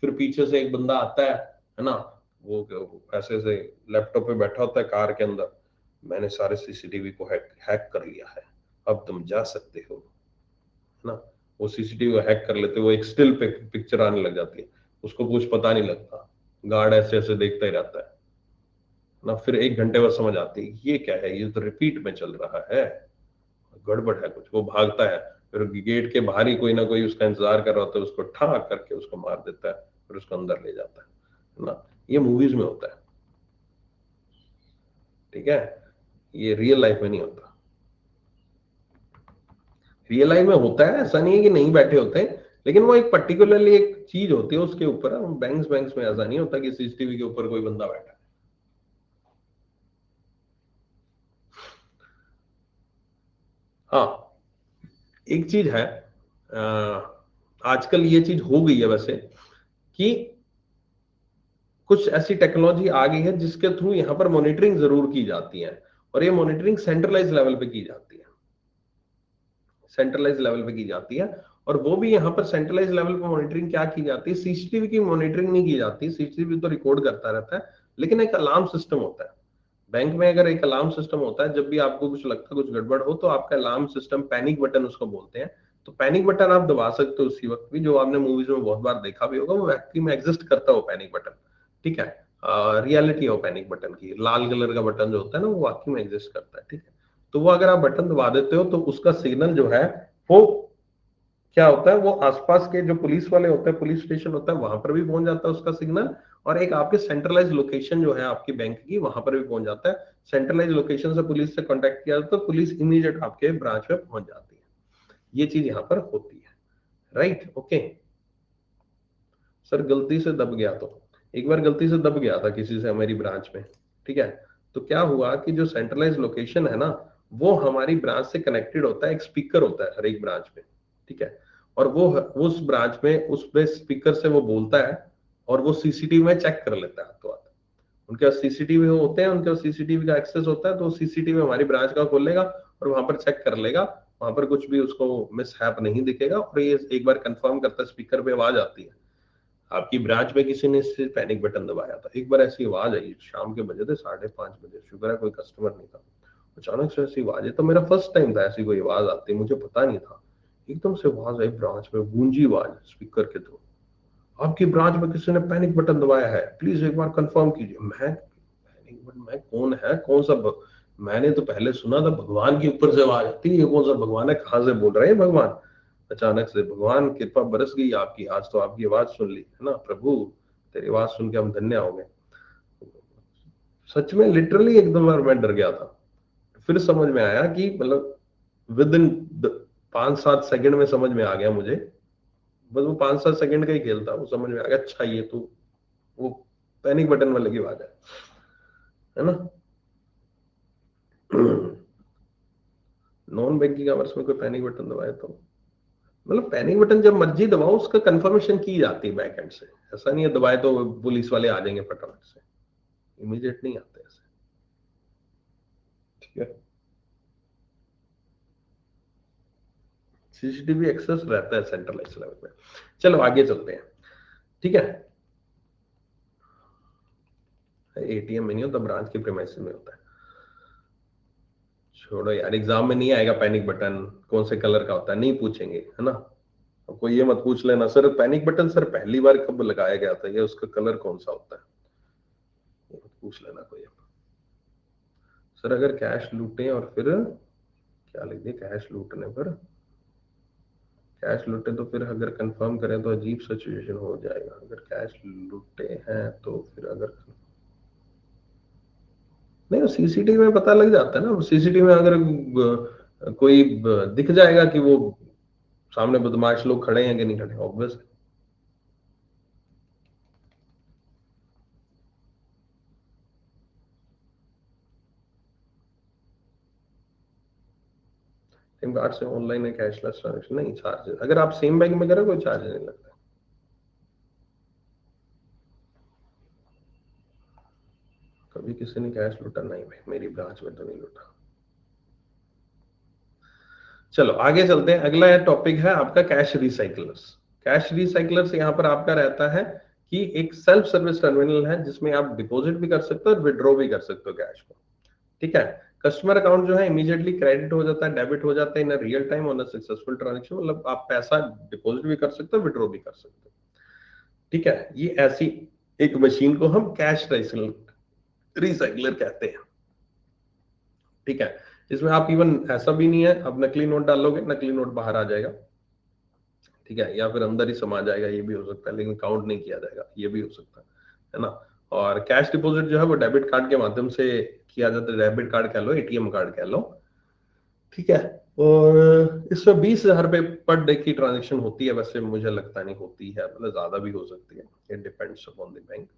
[SPEAKER 1] फिर पीछे से एक बंदा आता है ना, वो ऐसे ऐसे लैपटॉप पे बैठा होता है कार के अंदर, मैंने सारे सीसीटीवी को हैक कर लिया है, अब तुम जा सकते हो, है ना। वो सीसीटीवी को हैक कर लेते, वो एक स्टिल पिक्चर आने लग जाती है, उसको कुछ पता नहीं लगता, गार्ड ऐसे ऐसे देखता ही रहता है ना। फिर 1 घंटे बाद समझ आती है ये क्या है, ये तो रिपीट में चल रहा है, गड़बड़ है कुछ। वो भागता है, फिर गेट के बाहर ही कोई ना कोई उसका इंतजार कर रहा होता है, उसको ठाक करके उसको मार देता है, फिर उसको अंदर ले जाता है ना। ये मूवीज में होता है, ठीक है, ये रियल लाइफ में नहीं होता। रियल लाइफ में होता है, ऐसा नहीं है कि नहीं बैठे होते हैं, लेकिन वो एक पर्टिकुलरली एक चीज होती है उसके ऊपर। बैंक्स बैंक्स में ऐसा नहीं होता कि सीसीटीवी के ऊपर कोई बंदा बैठा है। हाँ, एक चीज है, आजकल ये चीज हो गई है वैसे, कि कुछ ऐसी टेक्नोलॉजी आ गई है जिसके थ्रू यहाँ पर मॉनिटरिंग जरूर की जाती है, और ये मॉनिटरिंग सेंट्रलाइज लेवल पे की जाती है। सेंट्रलाइज लेवल पे की जाती है। और वो भी यहाँ पर सेंट्रलाइज लेवल पे मॉनिटरिंग क्या की जाती है, सीसीटीवी की मॉनिटरिंग नहीं की जाती, सीसीटीवी तो रिकॉर्ड करता रहता है, लेकिन एक अलार्म सिस्टम होता है। बैंक में अगर एक अलार्म सिस्टम होता है, जब भी आपको कुछ लगता है कुछ गड़बड़ हो, तो आपका अलार्म सिस्टम, पैनिक बटन उसको बोलते हैं, तो पैनिक बटन आप दबा सकते हो उसी वक्त भी, जो आपने मूवीज में बहुत बार देखा भी होगा, वो एक्चुअली में एग्जिस्ट करता है वो पैनिक बटन। ठीक है, रियलिटी हो पैनिक बटन की, लाल कलर का बटन जो होता है ना, वो वाकई में एग्जिस्ट करता है। ठीक है, तो वो अगर आप बटन दबा देते हो तो उसका सिग्नल जो है वो क्या होता है, वो आसपास के जो पुलिस वाले होते हैं, पुलिस स्टेशन होता है, वहां पर भी पहुंच जाता है उसका सिग्नल, और एक आपके सेंट्रलाइज लोकेशन जो है आपकी बैंक की, वहां पर भी पहुंच जाता है। सेंट्रलाइज लोकेशन से पुलिस से कांटेक्ट किया जाता है, तो पुलिस इमीडिएट आपके ब्रांच में पहुंच जाती है। ये चीज यहाँ पर होती है। Right, okay. सर गलती से दब गया, तो एक बार गलती से दब गया था किसी से हमारी ब्रांच में। ठीक है, तो क्या हुआ कि जो सेंट्रलाइज लोकेशन है ना, वो हमारी ब्रांच से कनेक्टेड होता है, एक स्पीकर होता है हर एक ब्रांच में। ठीक है, और वो उस ब्रांच में उस पे स्पीकर से वो बोलता है, और वो सीसीटीवी में चेक कर लेता है हाथों हाथ। उनके पास सीसीटीवी होते हैं, उनके पास सीसीटीवी का एक्सेस होता है, तो सीसीटीवी हमारी ब्रांच का खोलेगा और वहां पर चेक कर लेगा, वहां पर कुछ भी उसको मिसहैप नहीं दिखेगा। और ये एक बार कंफर्म करता है, स्पीकर पे आवाज आती है, आपकी ब्रांच में किसी ने सिर्फ पैनिक बटन दबाया था। एक बार ऐसी आवाज आई, शाम के बजे थे 5:30 बजे, शुक्र है कोई कस्टमर नहीं था। अचानक से ऐसी आवाज है, तो मेरा फर्स्ट टाइम था ऐसी कोई आवाज आती, मुझे पता नहीं था। एकदम से आवाज आई ब्रांच में, गूंजी आवाज स्पीकर के थ्रू, आपकी ब्रांच में किसी ने पैनिक बटन दबाया है, प्लीज एक बार कंफर्म कीजिए। मैं पैनिक बटन, मैं कौन है, कौन सा मैंने तो पहले सुना था भगवान के ऊपर से आवाज आती है, ये कौन सा भगवान है, कहाँ से बोल रहे हैं भगवान। अचानक से भगवान कृपा बरस गई आपकी, आज तो आपकी आवाज सुन ली है ना प्रभु, तेरी आवाज सुन के हम धन्य हो गए। सच में लिटरली एकदम बार मैं डर गया था। फिर समझ में आया कि मतलब विद इन 5-7 सेकंड में समझ में आ गया मुझे, बस वो 5-7 सेकंड का ही खेल था, वो समझ में आ गया, अच्छा ये तो वो पैनिक बटन वाले की बात है ना। नॉन बैंकिंग आवर्स में कोई पैनिक बटन दबाए तो, मतलब पैनिक बटन जब मर्जी दबाओ, उसका कंफर्मेशन की जाती है बैक एंड से। ऐसा नहीं है दबाए तो पुलिस वाले आ जाएंगे फटाफट से, इमीडिएट नहीं आते ऐसे। ठीक है, सीसीटीवी एक्सेस रहता है सेंट्रलाइज लेवल पे। चलो आगे चलते हैं। ठीक है, एटीएम में नहीं होता, ब्रांच के प्रेमाइसिस में होता है। छोड़ो यार, एग्जाम में नहीं आएगा पैनिक बटन कौन से कलर का होता है, नहीं पूछेंगे है ना। आपको ये मत पूछ लेना सर पैनिक बटन सर पहली बार कब लगाया गया था, ये उसका कलर कौन सा होता है, ये मत पूछ लेना कोई। सर अगर कैश लूटे और फिर क्या लिख दिया, कैश लूटने पर, कैश लूटे तो फिर अगर कंफर्म करें तो अजीब सिचुएशन हो जाएगा। अगर कैश लूटे हैं तो फिर अगर नहीं, सीसीटीवी में पता लग जाता है ना, सीसीटीवी में अगर कोई दिख जाएगा कि वो सामने बदमाश लोग खड़े हैं कि नहीं खड़े, ऑब्वियस। सिम कार्ड से ऑनलाइन है कैशलेस ट्रांजेक्शन नहीं, चार्ज अगर आप सेम बैंक में करें कोई चार्ज नहीं लगता। कभी किसी ने कैश लूटा नहीं भाई, मेरी ब्रांच में तो नहीं लूटा। चलो आगे चलते हैं, अगला टॉपिक है आपका कैश रिसाइकलर्स। कैश रिसाइकलर्स यहाँ पर आपका रहता है कि एक सेल्फ सर्विस टर्मिनल है, जिसमें आप डिपॉजिट भी कर सकते हो और विड्रॉ भी कर सकते हो कैश को। ठीक है, कस्टमर अकाउंट जो है इमीडिएटली क्रेडिट हो जाता है, डेबिट हो जाता है in real time on successful transaction, मतलब आप पैसा डिपॉजिट भी कर सकते हो, विड्रॉ भी कर सकते हो। ठीक है, ये ऐसी एक मशीन को हम कैश रिसाइकलर कहते हैं। ठीक है, इसमें आप इवन ऐसा भी नहीं है, आप नकली नोट डालोगे नकली नोट बाहर आ जाएगा। ठीक है, या फिर अंदर ही समा जाएगा, ये भी हो सकता है, लेकिन काउंट नहीं किया जाएगा, ये भी हो सकता है ना। और कैश डिपॉजिट जो है वो डेबिट कार्ड के माध्यम से किया जाता है, डेबिट कार्ड कह लो, एटीएम कार्ड कह लो। ठीक है, और इसमें 20,000 रुपए पर डे की ट्रांजेक्शन होती है, वैसे मुझे लगता नहीं होती है, मतलब ज्यादा भी हो सकती है, it depends upon the bank.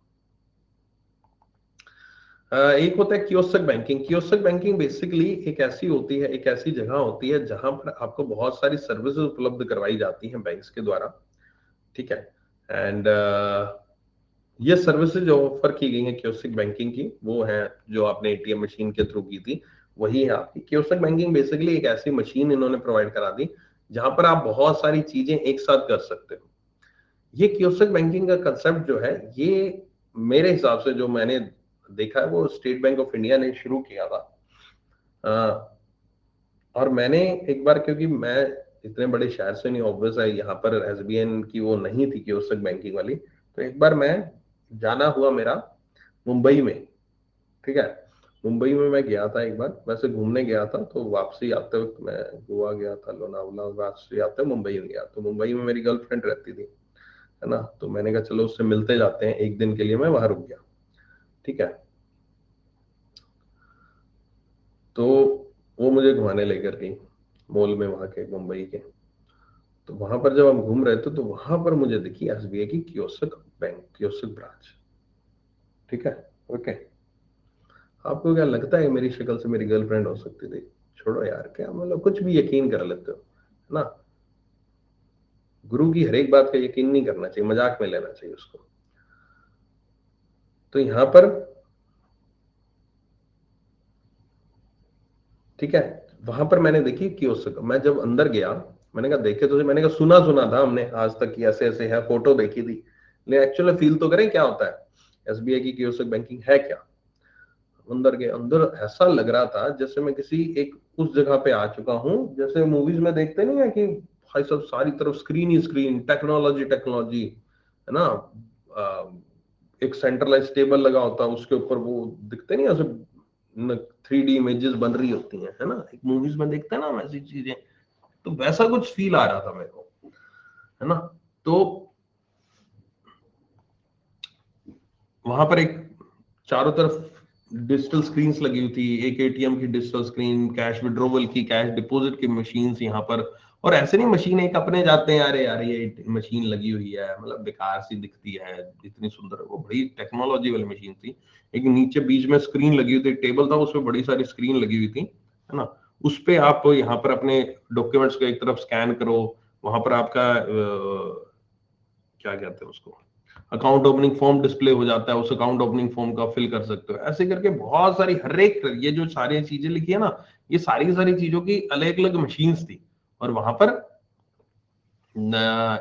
[SPEAKER 1] एक होता है kiosk banking. Kiosk banking basically एक ऐसी होती है, एक ऐसी जगह होती है जहां पर आपको बहुत सारी सर्विसेज उपलब्ध करवाई जाती हैं बैंक्स के द्वारा। ठीक है, एंड ये सर्विसेज जो ऑफर की गई हैं कियोस्क बैंकिंग की, वो है जो आपने एटीएम मशीन के थ्रू की थी, वही है आपकी कियोस्क बैंकिंग। बेसिकली एक ऐसी मशीन इन्होंने प्रोवाइड करा दी जहां पर आप बहुत सारी चीजें एक साथ कर सकते हो। ये कियोस्क बैंकिंग का कंसेप्ट जो है, ये मेरे हिसाब से जो मैंने देखा है वो स्टेट बैंक ऑफ इंडिया ने शुरू किया था। और मैंने एक बार, क्योंकि मैं इतने बड़े शहर से नहीं, ऑब्वियस है यहाँ पर एसबीएन की वो नहीं थी कियोस्क बैंकिंग वाली, तो एक बार मैं जाना हुआ मेरा मुंबई में। ठीक है, मुंबई में मैं गया था एक बार, वैसे घूमने गया था, तो वापसी आते वक्त मैं गोवा गया था, लोनावला, वापसी आते मुंबई में गया। तो मुंबई में मेरी गर्लफ्रेंड रहती थी, है ना, तो मैंने कहा चलो उससे मिलते जाते हैं, एक दिन के लिए मैं वहां रुक गया। ठीक है, तो वो मुझे घुमाने लेकर गई मॉल में वहां के मुंबई के। तो वहां पर जब हम घूम रहे थे तो वहां पर मुझे दिखी एसबीआई की कियोस्क बैंक, कियोस्क ब्रांच। ठीक है, ओके। आपको क्या लगता है मेरी शक्ल से मेरी गर्लफ्रेंड हो सकती थी? छोड़ो यार, क्या मतलब, कुछ भी यकीन कर लेते हो, है ना। गुरु की हर एक बात का यकीन नहीं करना चाहिए, मजाक में लेना चाहिए उसको। तो यहां पर, ठीक है, वहां पर मैंने देखी कियोस्क। मैं जब अंदर गया, मैंने कहा देखे तो सही, मैंने कहा सुना सुना था हमने आज तक कि ऐसे ऐसे है, फोटो देखी थी, लेकिन एक्चुअली फील तो करें क्या होता है एसबीआई की कियोस्क बैंकिंग है क्या। अंदर के अंदर ऐसा लग रहा था जैसे मैं किसी एक उस जगह पे आ चुका हूं, जैसे मूवीज में देखते नहीं है कि भाई सब सारी तरफ स्क्रीन ही स्क्रीन, टेक्नोलॉजी टेक्नोलॉजी, है ना। आ, एक सेंट्रलाइज टेबल लगा होता है, उसके ऊपर वो दिखते नहीं ऐसे 3D इमेजेस बन रही होती हैं, है ना, एक मूवीज में देखते हैं ना वैसी चीजें। तो वैसा कुछ फील आ रहा था मेरे को, है ना। तो वहां पर एक चारों तरफ डिजिटल स्क्रीन्स लगी हुई थी, एक एटीएम की डिजिटल स्क्रीन, कैश विड्रॉवल की, कैश डिपॉजिट की मशीन्स यहाँ पर। और ऐसे नहीं मशीन एक अपने जाते हैं, अरे यार ये मशीन लगी हुई है, मतलब बेकार सी दिखती है, इतनी सुंदर, वो बड़ी टेक्नोलॉजी वाली मशीन थी। एक नीचे बीच में स्क्रीन लगी हुई थी, टेबल था उसमें बड़ी सारी स्क्रीन लगी हुई थी, है ना। उस पे आप यहाँ पर अपने डॉक्यूमेंट्स को एक तरफ स्कैन करो, वहां पर आपका क्या कहते हैं उसको, अकाउंट ओपनिंग फॉर्म डिस्प्ले हो जाता है, उस अकाउंट ओपनिंग फॉर्म का फिल कर सकते हो। ऐसे करके बहुत सारी, हर एक ये जो सारी चीजें लिखी है ना, ये सारी की सारी चीजों की अलग अलग मशीन्स थी। और वहां पर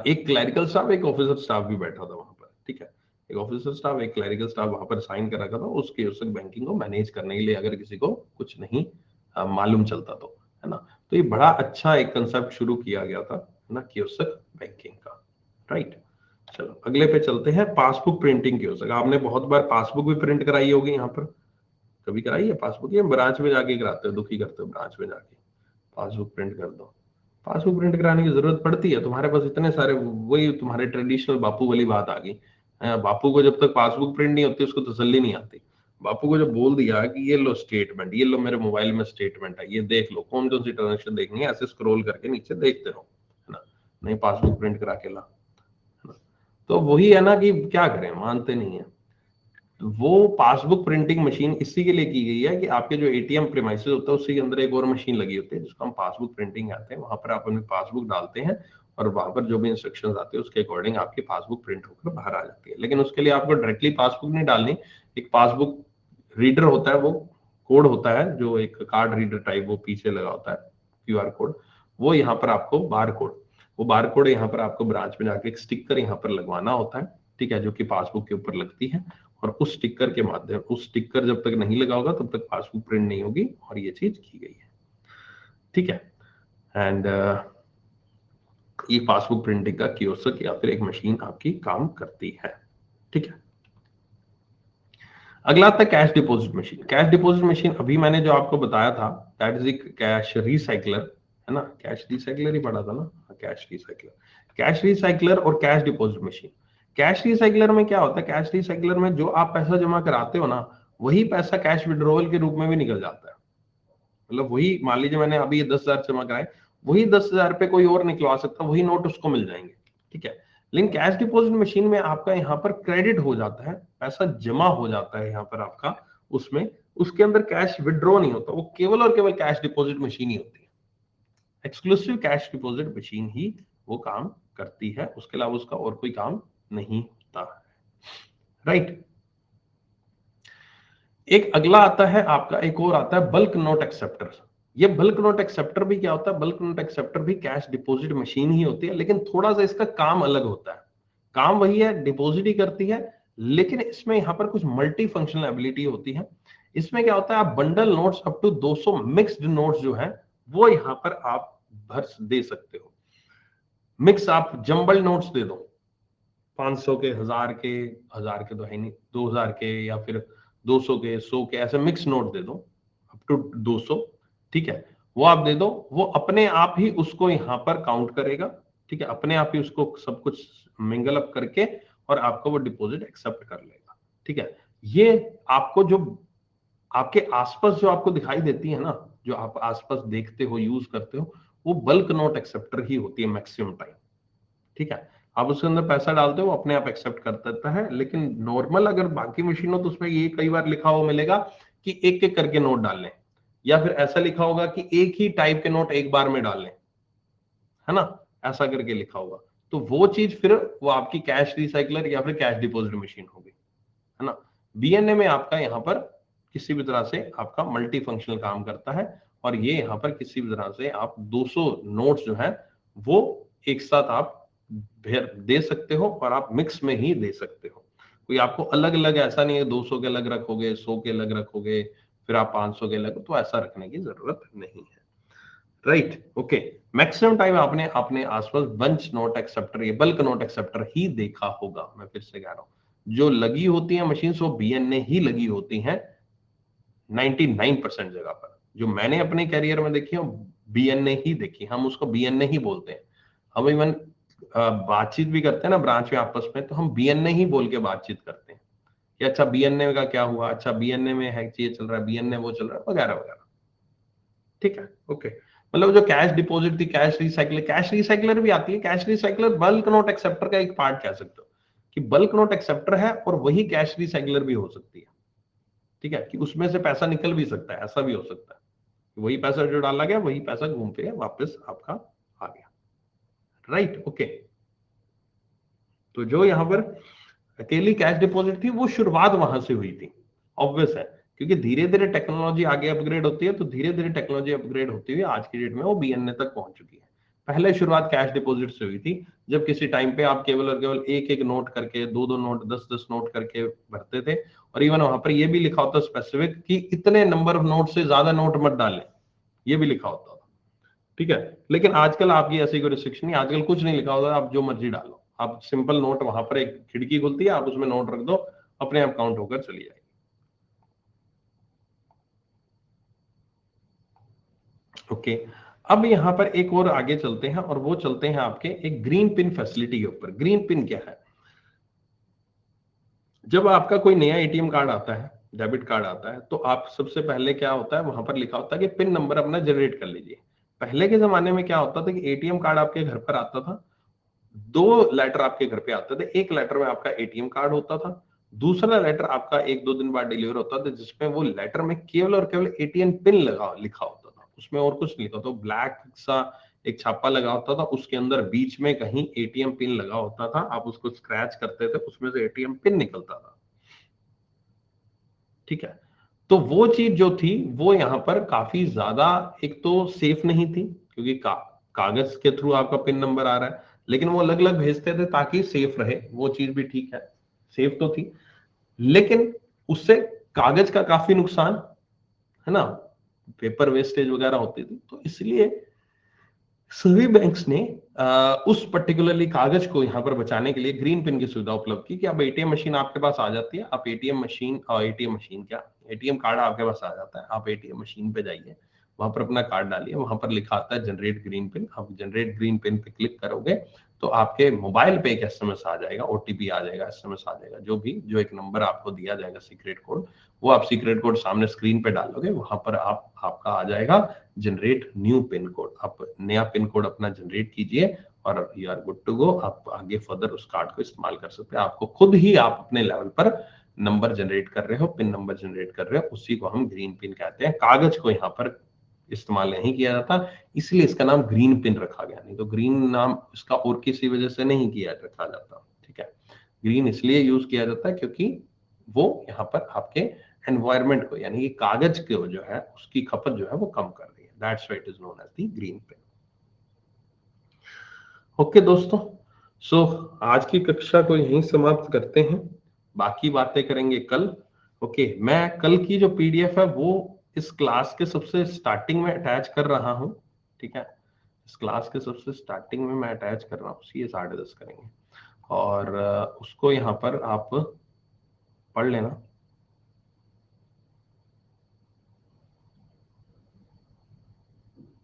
[SPEAKER 1] एक क्लैरिकल स्टाफ, एक ऑफिसर स्टाफ भी बैठा था वहां पर। ठीक है, एक ऑफिसर स्टाफ, एक क्लैरिकल स्टाफ वहां पर साइन कर रखा था उसके उस बैंकिंग को मैनेज करने के लिए, अगर किसी को कुछ नहीं मालूम चलता तो, है ना। तो ये बड़ा अच्छा एक कंसेप्ट शुरू किया गया था, है ना, कियोस्क बैंकिंग का। राइट, चलो अगले पे चलते हैं। Passbook printing kiosk. आपने बहुत बार पासबुक भी प्रिंट कराई होगी यहाँ पर, कभी कराई है पासबुक? ये ब्रांच में जाके कराते हो, दुखी करते हो ब्रांच में जाके, पासबुक प्रिंट कर दो। पासबुक प्रिंट कराने की जरूरत पड़ती है? तुम्हारे पास इतने सारे, वही तुम्हारे ट्रेडिशनल बापू वाली बात आ गई। बापू को जब तक पासबुक प्रिंट नहीं होती उसको तसल्ली नहीं आती। बापू को जब बोल दिया कि ये लो स्टेटमेंट, ये लो मेरे मोबाइल में स्टेटमेंट है, ये देख लो, कौन कौन सी ट्रांजेक्शन देखनी है, ऐसे स्क्रॉल करके नीचे देखते रहो, है ना, नहीं पासबुक प्रिंट करा के ला, है ना। तो वही है ना कि क्या करें, मानते नहीं है। वो पासबुक प्रिंटिंग मशीन इसी के लिए की गई है कि आपके जो एटीएम प्रीमाइसेस होता है उसी के अंदर एक और मशीन लगी होती है जिसको हम पासबुक प्रिंटिंग कहते हैं। वहां पर आप अपनी पासबुक डालते हैं और वहां पर जो भी इंस्ट्रक्शंस आते हैं उसके अकॉर्डिंग आपकी पासबुक प्रिंट होकर बाहर आ जाती है। लेकिन उसके लिए आपको डायरेक्टली पासबुक नहीं डालनी, एक पासबुक रीडर होता है, वो कोड होता है जो एक कार्ड रीडर टाइप वो पीछे लगा होता है, क्यूआर कोड, वो यहाँ पर आपको बार कोड, वो बार कोड यहाँ पर आपको ब्रांच में जाके एक स्टिकर यहाँ पर लगवाना होता है। ठीक है, जो कि पासबुक के ऊपर लगती है। और उस स्टिकर के माध्यम, उस स्टिकर जब तक नहीं लगा होगा तब तक पासबुक प्रिंट नहीं होगी, और ये चीज की गई है। ठीक है, एंड ये पासबुक प्रिंटिंग का कियोस्क या फिर एक मशीन आपकी काम करती है। ठीक है, अगला आता है cash deposit machine. Cash deposit machine अभी मैंने जो आपको बताया था, दैट इज एक कैश रिसाइकलर, है ना, कैश रिसाइकलर ही पढ़ा था ना, कैश रिसाइकलर, कैश रिसाइकलर और cash deposit machine. Cash recycler में क्या होता है, कैश रिसाइकलर में जो आप पैसा जमा कराते हो ना, वही पैसा कैश विड्रॉवल के रूप में भी निकल जाता है। मतलब वही, मान लीजिए मैंने अभी ये 10,000 जमा कराए, वही 10,000 पे कोई और निकलवा सकता है, वही नोट उसको मिल जाएंगे। ठीक है, लेकिन कैश डिपॉजिट मशीन में आपका यहाँ पर क्रेडिट हो जाता है, पैसा जमा हो जाता है यहाँ पर आपका, उसमें उसके अंदर कैश विड्रॉ नहीं होता, वो केवल और केवल कैश डिपॉजिट मशीन ही होती है। एक्सक्लूसिव कैश डिपॉजिट मशीन ही वो काम करती है, उसके अलावा उसका और कोई काम नहीं होता है। राइट, एक अगला आता है आपका, एक और आता है बल्क नोट एक्सेप्टर। ये बल्क नोट एक्सेप्टर भी क्या होता है? बल्क नोट एक्सेप्टर भी कैश डिपॉजिट मशीन ही होती है, लेकिन थोड़ा सा इसका काम अलग होता है। काम वही है, डिपॉजिट ही करती है, लेकिन इसमें यहाँ पर कुछ मल्टी फंक्शनल एबिलिटी होती है। इसमें क्या होता है, आप bundle notes up to 200 mixed notes जो है वो यहाँ पर आप भर दे सकते हो। मिक्स आप जंबल नोट्स दे दो, 500 के, 1000 के तो है नहीं, 2000 के, या फिर 200 के, 100 के, ऐसे मिक्स नोट दे दो अप टू 200। ठीक है, वो आप दे दो, वो अपने आप ही उसको यहाँ पर काउंट करेगा। ठीक है, अपने आप ही उसको सब कुछ मिंगल अप करके और आपको वो डिपॉजिट एक्सेप्ट कर लेगा। ठीक है, ये आपको जो आपके आसपास जो आपको दिखाई देती है ना, जो आप आसपास देखते हो, यूज करते हो, वो बल्क नोट एक्सेप्टर ही होती है मैक्सिमम टाइम। ठीक है, आप उसके अंदर पैसा डालते हो, अपने आप एक्सेप्ट कर देता है। लेकिन नॉर्मल अगर बाकी मशीन हो तो उसमें ये कई बार लिखा हुआ मिलेगा कि एक एक करके नोट डाल लें, या फिर ऐसा लिखा होगा कि एक ही टाइप के नोट एक बार में डाल लें, है ना, ऐसा करके लिखा होगा। तो वो चीज फिर वो आपकी कैश रिसाइकलर या फिर कैश डिपॉजिट मशीन होगी, है ना। बीएनए में आपका यहाँ पर किसी भी तरह से आपका मल्टी फंक्शनल काम करता है, और ये यहाँ पर किसी भी तरह से आप 200 नोट्स जो है वो एक साथ आप दे सकते हो, और आप मिक्स में ही दे सकते हो। कोई आपको अलग अलग ऐसा नहीं है 200 के अलग रखोगे, 100 के अलग रखोगे, फिर आप 500 के अलग, तो ऐसा रखने की जरूरत नहीं है। Right, okay. मैक्सिमम टाइम आपने अपने आसपास बंच नोट एक्सेप्टर, ये बल्क नोट एक्सेप्टर ही देखा होगा। मैं फिर से कह रहा हूं, जो लगी होती है मशीन वो बीएनए ही लगी होती हैं 99% जगह पर। जो मैंने अपने करियर में देखी है बीएनए ही देखी, हम उसको बीएनए ही बोलते हैं। हम इवन बातचीत भी करते हैं ना ब्रांच में आपस में, तो हम बीएनए ही बोल के बातचीत करते हैं कि अच्छा बीएनए का क्या हुआ, अच्छा बीएनए में है ये चल रहा है, बीएनए वो चल रहा है, वगैरह वगैरह। ठीक है, ओके। मतलब जो कैश डिपॉजिट थी, कैश रिसाइकलर भी आती है। Cash recycler bulk note acceptor का एक पार्ट कह सकते हो, कि बल्क नोट एक्सेप्टर है और वही कैश रिसाइकलर भी हो सकती है। ठीक है, कि उसमें से पैसा निकल भी सकता है, ऐसा भी हो सकता है, वही पैसा जो डाला गया वही पैसा घूम फिर वापस आपका आ गया। Right, okay. तो जो यहाँ पर अकेली कैश डिपॉजिट थी वो शुरुआत वहां से हुई थी, ऑब्वियस है, क्योंकि धीरे धीरे टेक्नोलॉजी आगे अपग्रेड होती है, तो धीरे धीरे टेक्नोलॉजी अपग्रेड होती हुई आज की डेट में वो बीएनए तक पहुंच चुकी है। पहले शुरुआत कैश डिपॉजिट से हुई थी, जब किसी टाइम पे आप केवल और केवल एक एक नोट करके, दो दो नोट, 10 10 नोट करके भरते थे, और इवन वहां पर ये भी लिखा होता स्पेसिफिक कि इतने नंबर ऑफ नोट से ज्यादा नोट मत डालें, ये भी लिखा होता था। ठीक है, लेकिन आजकल आपकी ऐसी कोई रिस्ट्रिक्शन नहीं, आजकल कुछ नहीं लिखा होता, आप जो मर्जी डालो, आप सिंपल नोट, वहां पर एक खिड़की खुलती है, आप उसमें नोट रख दो, अपने आप काउंट होकर चली जाएगी। ओके, अब यहाँ पर एक और आगे चलते हैं, और वो चलते हैं आपके एक ग्रीन पिन फैसिलिटी के ऊपर। ग्रीन पिन क्या है? जब आपका कोई नया एटीएम कार्ड आता है, डेबिट कार्ड आता है, तो आप सबसे पहले क्या होता है, वहां पर लिखा होता है कि पिन नंबर अपना जनरेट कर लीजिए। पहले के जमाने में क्या होता था कि एटीएम कार्ड आपके घर पर आता था, दो लेटर आपके घर पे आते थे। एक लेटर में आपका एटीएम कार्ड होता था, दूसरा लेटर आपका एक दो दिन बाद डिलीवर होता था, जिसमें वो लेटर में केवल और केवल एटीएम पिन लगा लिखा होता था, उसमें और कुछ नहीं लिखा था। ब्लैक सा एक छापा लगा होता था, उसके अंदर बीच में कहीं एटीएम पिन लगा होता था, आप उसको स्क्रैच करते थे, उसमें से एटीएम पिन निकलता था। ठीक है, तो वो चीज जो थी वो यहाँ पर काफी ज्यादा, एक तो सेफ नहीं थी, क्योंकि कागज के थ्रू आपका पिन नंबर आ रहा है, लेकिन वो अलग अलग भेजते थे ताकि सेफ रहे, वो चीज भी ठीक है, सेफ तो थी, लेकिन उससे कागज का काफी नुकसान, है ना, पेपर वेस्टेज वगैरह होती थी। तो इसलिए सभी बैंक्स ने उस पर्टिकुलरली कागज को यहाँ पर बचाने के लिए ग्रीन पिन की सुविधा उपलब्ध की, कि अब एटीएम मशीन आपके पास आ जाती है, आप एटीएम मशीन क्या, एटीएम कार्ड आपके पास आ जाता है, आप एटीएम मशीन पे जाइए, वहां पर अपना कार्ड डालिए, वहां पर लिखा आता है जनरेट ग्रीन पिन। आप जनरेट ग्रीन पिन पे क्लिक करोगे तो आपके मोबाइल पे एक एसएमएस आ जाएगा, ओटीपी आ जाएगा, एसएमएस आ जाएगा, जो एक नंबर आपको दिया जाएगा सीक्रेट कोड, वो आप सीक्रेट कोड सामने स्क्रीन पे डालोगे, वहां पर आपका आ जाएगा जनरेट न्यू पिन कोड। आप नया पिन कोड अपना जनरेट कीजिए और you are good to go. आप आगे फर्दर उस कार्ड को इस्तेमाल कर सकते हैं। आपको खुद ही आप अपने लेवल पर नंबर जनरेट कर रहे हो, पिन नंबर जनरेट कर रहे हो, उसी को हम ग्रीन पिन कहते हैं। कागज को यहाँ पर इस्तेमाल नहीं किया जाता, इसलिए इसका नाम ग्रीन पिन रखा गया, नहीं तो ग्रीन नाम इसका और किसी वजह से नहीं किया रखा जाता। ठीक है, ग्रीन इसलिए यूज किया जाता है क्योंकि वो यहाँ पर आपके एनवायरमेंट को, यानी कि कागज को जो है उसकी खपत जो है वो कम कर रही है। That's why it is known as the green pen. Okay दोस्तों, सो आज की कक्षा को यहीं समाप्त करते हैं, बाकी बातें करेंगे कल। ओके, मैं कल की जो पीडीएफ है वो इस क्लास के सबसे स्टार्टिंग में अटैच कर रहा हूँ, ठीक है। इस क्लास के सबसे स्टार्टिंग में मैं अटैच कर रहा हूँ, ये 10:30 करेंगे, और उसको यहाँ पर आप पढ़ लेना।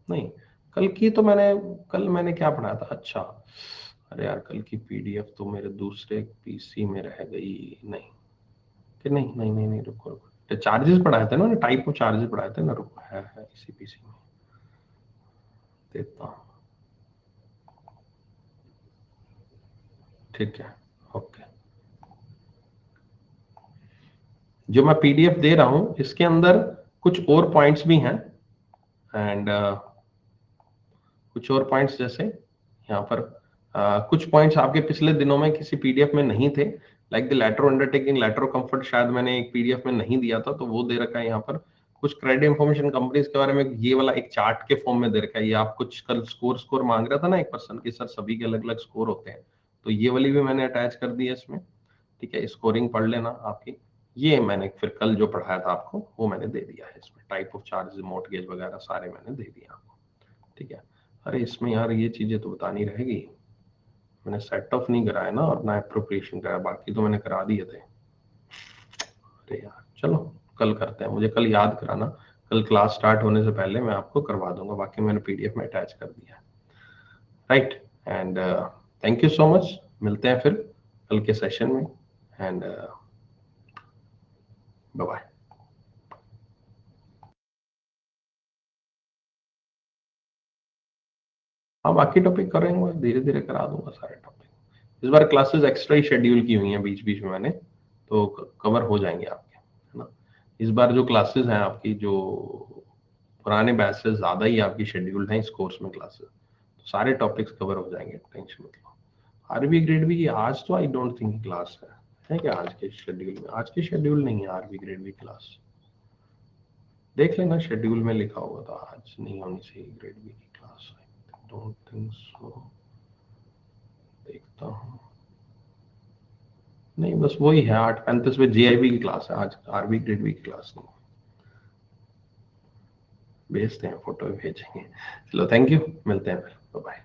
[SPEAKER 1] नहीं, कल मैंने क्या पढ़ाया था, अच्छा, अरे यार कल की पीडीएफ तो मेरे दूसरे पीसी में रह गई। नहीं कि नहीं नहीं नहीं नहीं, रुको रुको, चार्जेस पढ़ाए थे ना, टाइप ऑफ चार्जेस पढ़ाए थे ना, रुको, है इसी पीसी में देता हूँ, ठीक है। ओके, जो मैं पीडीएफ दे रहा हूँ इसके अंदर कुछ और पॉइंट्स भी हैं, एंड कुछ और पॉइंट्स जैसे यहाँ पर कुछ पॉइंट्स आपके पिछले दिनों में किसी पीडीएफ में नहीं थे, like the letter undertaking, letter of comfort, शायद मैंने एक पीडीएफ में नहीं दिया था, तो वो दे रखा है यहाँ पर। कुछ क्रेडिट इंफॉर्मेशन कंपनीज के बारे में ये वाला एक चार्ट के फॉर्म में दे रखा है। ये आप कुछ कल स्कोर मांग रहा था ना एक पर्सन की, सर सभी के अलग अलग स्कोर होते हैं, तो ये वाली भी मैंने अटैच कर दी है इसमें, ठीक है। स्कोरिंग पढ़ लेना आपकी। ये मैंने फिर कल जो पढ़ाया था आपको वो मैंने दे दिया है इसमें, टाइप ऑफ चार्ज, मॉर्टगेज वगैरह सारे मैंने दे दिए आपको, ठीक है। अरे इसमें यार ये चीजें तो बतानी रहेगी, मैंने सेट ऑफ नहीं कराया ना अपना एप्रोप्रिएशन कराया, बाकी तो मैंने करा दिए थे। अरे यार चलो कल करते हैं, मुझे कल याद कराना, कल क्लास स्टार्ट होने से पहले मैं आपको करवा दूंगा, बाकी मैंने पीडीएफ में अटैच कर दिया है, right. And thank you so much, मिलते हैं फिर कल के सेशन में, एंड बाय बाय। हाँ बाकी टॉपिक करेंगे, धीरे धीरे करा दूंगा सारे टॉपिक। इस बार क्लासेस एक्स्ट्रा ही शेड्यूल की हुई हैं बीच बीच में मैंने, तो कवर हो जाएंगे आपके, है ना। इस बार जो क्लासेस हैं आपकी, जो पुराने बैच से ज्यादा ही आपकी शेड्यूल्ड हैं इस कोर्स में क्लासेस, तो सारे टॉपिक्स कवर हो जाएंगे, टेंशन मत लो। आरबी ग्रेड बी की आज तो आई डोंट थिंक क्लास है क्या आज के शेड्यूल में? आज के शेड्यूल नहीं है आरबी ग्रेड बी क्लास, देख लेना शेड्यूल में लिखा होगा, तो आज नहीं होनी चाहिए ग्रेड बी की class, I don't think so. देखता हूँ, नहीं बस वही है 8:35 में जीआईबी की क्लास है आज, आरबी ग्रेड बी की क्लास नहीं। भेजते हैं, फोटो भेजेंगे। चलो थैंक यू, मिलते हैं फिर, बाय बाय।